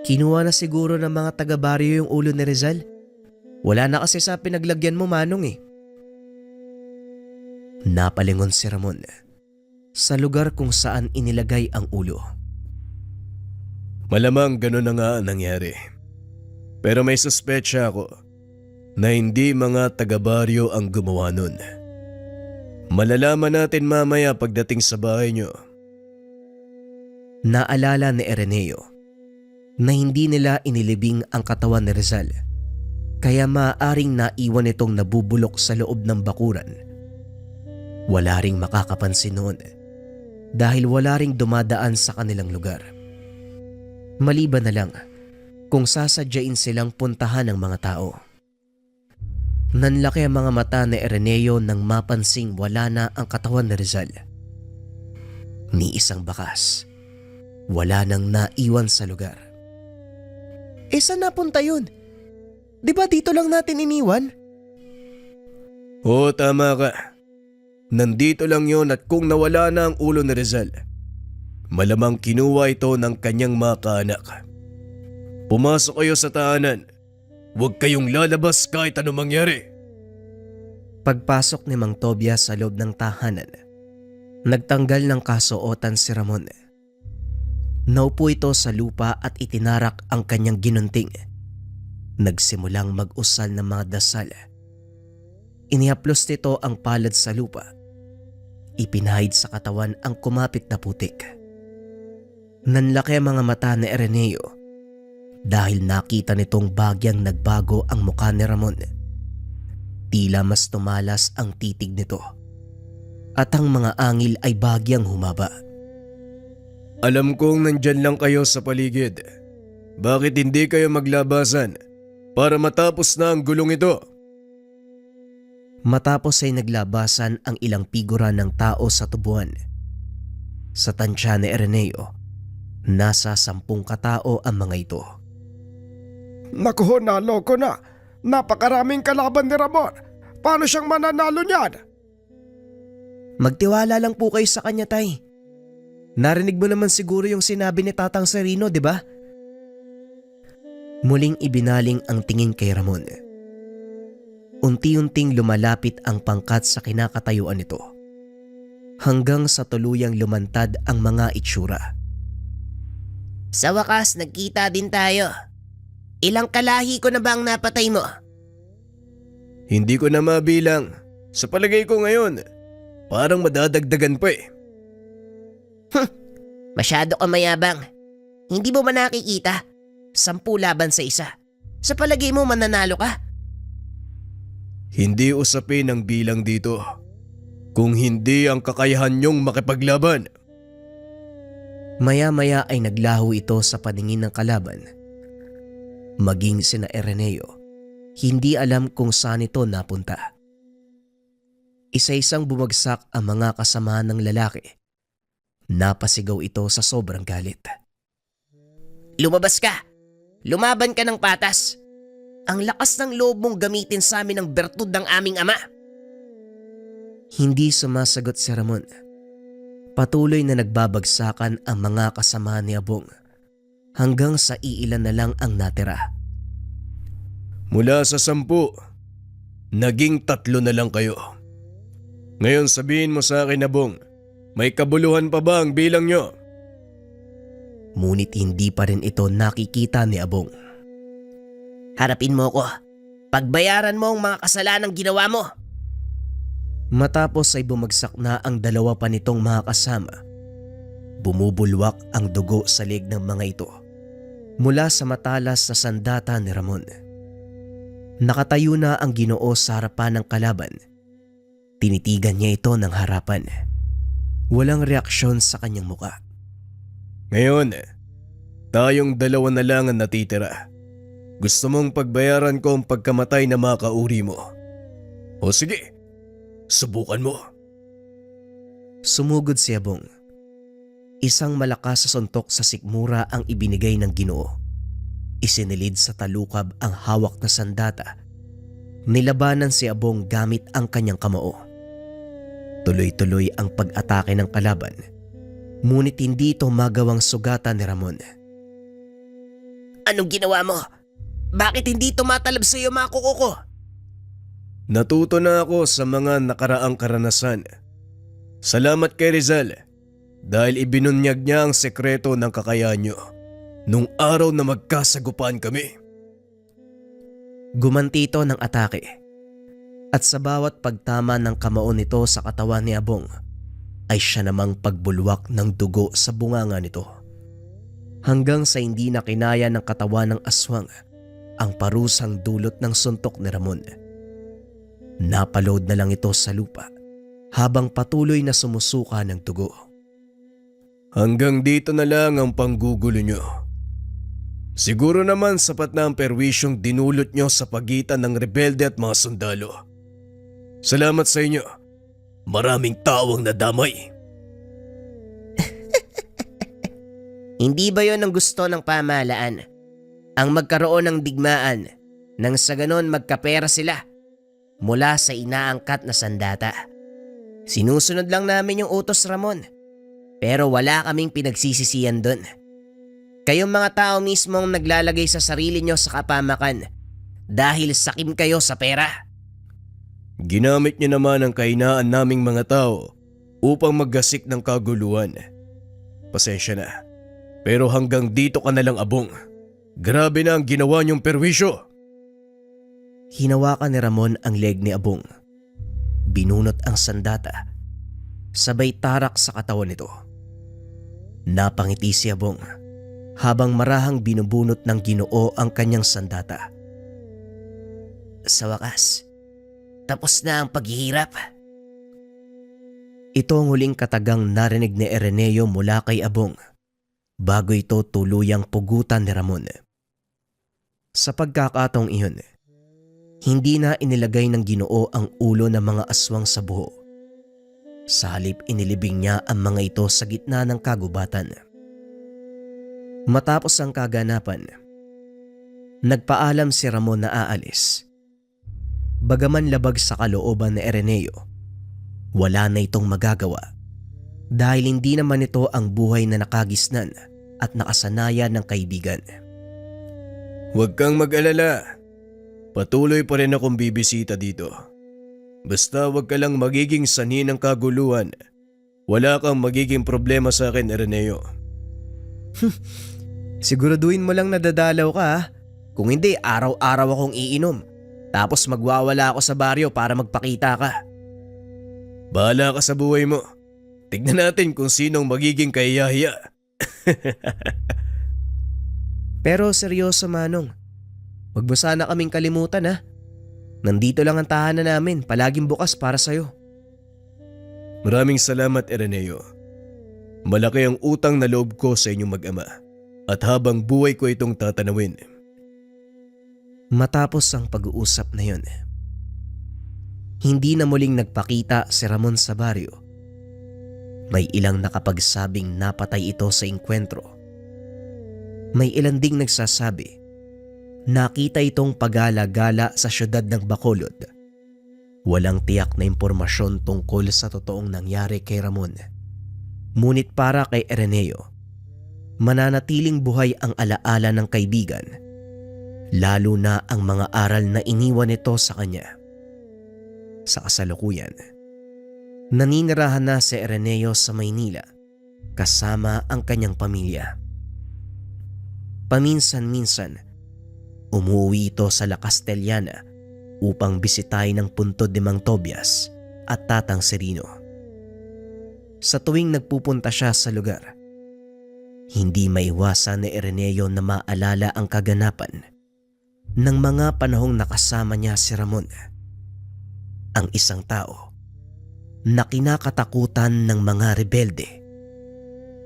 Kinuha na siguro ng mga taga-baryo yung ulo ni Rizal. Wala na kasi sa pinaglagyan mo, Manong eh. Napalingon si Ramon sa lugar kung saan inilagay ang ulo. Malamang ganun na nga ang nangyari. Pero may suspetsya ako na hindi mga taga-baryo ang gumawa nun. Malalaman natin mamaya pagdating sa bahay nyo. Naalala ni Araneo na hindi nila inilibing ang katawan ni Rizal, kaya maaaring naiwan itong nabubulok sa loob ng bakuran. Wala ring makakapansin noon dahil wala ring dumadaan sa kanilang lugar. Maliban na lang kung sasadyain silang puntahan ng mga tao. Nanlaki ang mga mata ni Araneo nang mapansing wala na ang katawan ni Rizal. Ni isang bakas, wala nang naiwan sa lugar. Saan napunta yun? Di ba dito lang natin iniwan? Oo, tama ka. Nandito lang yon at kung nawala na ang ulo ni Rizal, malamang kinuha ito ng kanyang mga kaanak. Pumasok kayo sa tahanan. Huwag kayong lalabas kahit ano mangyari. Pagpasok ni Mang Tobias sa loob ng tahanan, nagtanggal ng kasuotan si Ramon. Naupo ito sa lupa at itinarak ang kanyang ginunting. Nagsimulang mag-usal ng mga dasal. Inihaplos nito ang palad sa lupa. Ipinahid sa katawan ang kumapit na putik. Nanlaki ang mga mata ni Araneo dahil nakita nitong bagyang nagbago ang mukha ni Ramon. Tila mas tumalas ang titig nito at ang mga angil ay bagyang humaba. Alam kong nandyan lang kayo sa paligid. Bakit hindi kayo maglabasan para matapos na ang gulong ito? Matapos ay naglabasan ang ilang figura ng tao sa tubuan. Sa tansya ni Araneo, nasa 10 katao ang mga ito. Naku, naloko na. Napakaraming kalaban ni Ramon. Paano siyang mananalo niyan? Magtiwala lang po kayo sa kanya, tay. Narinig mo naman siguro yung sinabi ni Tatang Serino, di ba? Muling ibinaling ang tingin kay Ramon. Unti-unting lumalapit ang pangkat sa kinakatayuan nito, hanggang sa tuluyang lumantad ang mga itsura. Sa wakas, nagkita din tayo. Ilang kalahi ko na ba ang napatay mo? Hindi ko na mabilang. Sa palagay ko ngayon, parang madadagdagan pa eh. Masyado ka mayabang. Hindi mo ba nakikita? 10 laban sa isa. Sa palagay mo mananalo ka? Hindi usapin ang bilang dito. Kung hindi ang kakayahan niyong makipaglaban. Maya-maya ay naglaho ito sa paningin ng kalaban. Maging sina Araneo, hindi alam kung saan ito napunta. Isa-isang bumagsak ang mga kasamahan ng lalaki. Napasigaw ito sa sobrang galit. Lumabas ka! Lumaban ka ng patas! Ang lakas ng loob mong gamitin sa amin ang bertud ng aming ama! Hindi sumasagot si Ramon. Patuloy na nagbabagsakan ang mga kasamahan ni Abong hanggang sa iilan na lang ang natira. Mula sa 10, naging 3 na lang kayo. Ngayon sabihin mo sa akin, Abong, may kabuluhan pa ba ang bilang nyo? Ngunit hindi pa rin ito nakikita ni Abong. Harapin mo ko. Pagbayaran mo ang mga kasalanang ginawa mo. Matapos ay bumagsak na ang dalawa pa nitong mga kasama. Bumubulwak ang dugo sa leg ng mga ito mula sa matalas na sandata ni Ramon. Nakatayo na ang Ginoo sa harapan ng kalaban. Tinitigan niya ito ng harapan. Walang reaksyon sa kanyang muka. Ngayon, tayong 2 na lang ang natitira. Gusto mong pagbayaran ko ang pagkamatay na mga kauri mo? O sige, subukan mo. Sumugod si Abong. Isang malakas sa suntok sa sikmura ang ibinigay ng Ginoo. Isinilid sa talukab ang hawak na sandata. Nilabanan si Abong gamit ang kanyang kamao. Tuloy-tuloy ang pag-atake ng kalaban. Ngunit hindi ito magawang sugatan ni Ramon. Anong ginawa mo? Bakit hindi tumatalab sa iyo mga kuko ko? Natuto na ako sa mga nakaraang karanasan. Salamat kay Rizal dahil ibinunyag niya ang sekreto ng kakayahan niyo nung araw na magkasagupaan kami. Gumanti ito ng atake. At sa bawat pagtama ng kamao nito sa katawan ni Abong, ay siya namang pagbulwak ng dugo sa bunganga nito. Hanggang sa hindi na kinaya ng katawan ng aswang ang parusang dulot ng suntok ni Ramon. Napaload na lang ito sa lupa habang patuloy na sumusuka ng dugo. Hanggang dito na lang ang panggugulo niyo. Siguro naman sapat na ang perwisyong dinulot niyo sa pagitan ng rebelde at mga sundalo. Salamat sa inyo. Maraming tao ang nadamay. Hindi ba yon ang gusto ng pamahalaan? Ang magkaroon ng digmaan nang sa ganon magkapera sila mula sa inaangkat na sandata. Sinusunod lang namin yung utos, Ramon. Pero wala kaming pinagsisisiyan doon. Kayong mga tao mismo ang naglalagay sa sarili nyo sa kapamakan dahil sakim kayo sa pera. Ginamit niyo naman ang kahinaan naming mga tao upang maggasik ng kaguluhan. Pasensya na. Pero hanggang dito ka na lang, Abong. Grabe na ang ginawa niyong perwisyo. Hinawakan ni Ramon ang leg ni Abong. Binunot ang sandata. Sabay tarak sa katawan nito. Napangiti si Abong habang marahang binubunot ng Ginoo ang kanyang sandata. Sa wakas, tapos na ang paghihirap. Ito ang huling katagang narinig ni Ireneo mula kay Abong bago ito tuluyang pugutan ni Ramon. Sa pagkakataong iyon, hindi na inilagay ng Ginoo ang ulo ng mga aswang sa buho. Sa halip inilibing niya ang mga ito sa gitna ng kagubatan. Matapos ang kaganapan, nagpaalam si Ramon na aalis. Bagaman labag sa kalooban ni Ireneo, wala na itong magagawa dahil hindi naman ito ang buhay na nakagisnan at nakasanayan ng kaibigan. Huwag kang mag-alala. Patuloy pa rin akong bibisita dito. Basta huwag ka lang magiging sanhi ng kaguluhan. Wala kang magiging problema sa akin, Ireneo. Siguraduhin mo lang nadadalaw ka ha. Kung hindi, araw-araw akong iinom. Tapos magwawala ako sa baryo para magpakita ka. Bahala ka sa buhay mo. Tignan natin kung sinong magiging kahiyahiya. Pero seryoso, Manong. Wag mo sana kaming kalimutan ha. Nandito lang ang tahanan namin, palaging bukas para sa'yo. Maraming salamat, Ireneo. Malaki ang utang na loob ko sa inyong mag-ama at habang buhay ko itong tatanawin. Matapos ang pag-uusap na yun, hindi na muling nagpakita si Ramon sa baryo. May ilang nakapagsabing napatay ito sa engkwentro. May ilan ding nagsasabi nakita itong pagala-gala sa syudad ng Bacolod. Walang tiyak na impormasyon tungkol sa totoong nangyari kay Ramon. Ngunit para kay Ireneo, mananatiling buhay ang alaala ng kaibigan, lalo na ang mga aral na iniwan nito sa kanya. Sa kasalukuyan, naninirahan na si Ireneo sa Maynila kasama ang kanyang pamilya. Paminsan-minsan, umuwi ito sa La Castellana upang bisitahin ang puntod ni Mang Tobias at Tatang Serino. Sa tuwing nagpupunta siya sa lugar, hindi maiwasan ni Ireneo na maalala ang kaganapan ng mga panahong nakasama niya si Ramon, ang isang tao na kinakatakutan ng mga rebelde,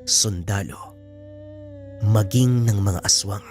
sundalo, maging ng mga aswang.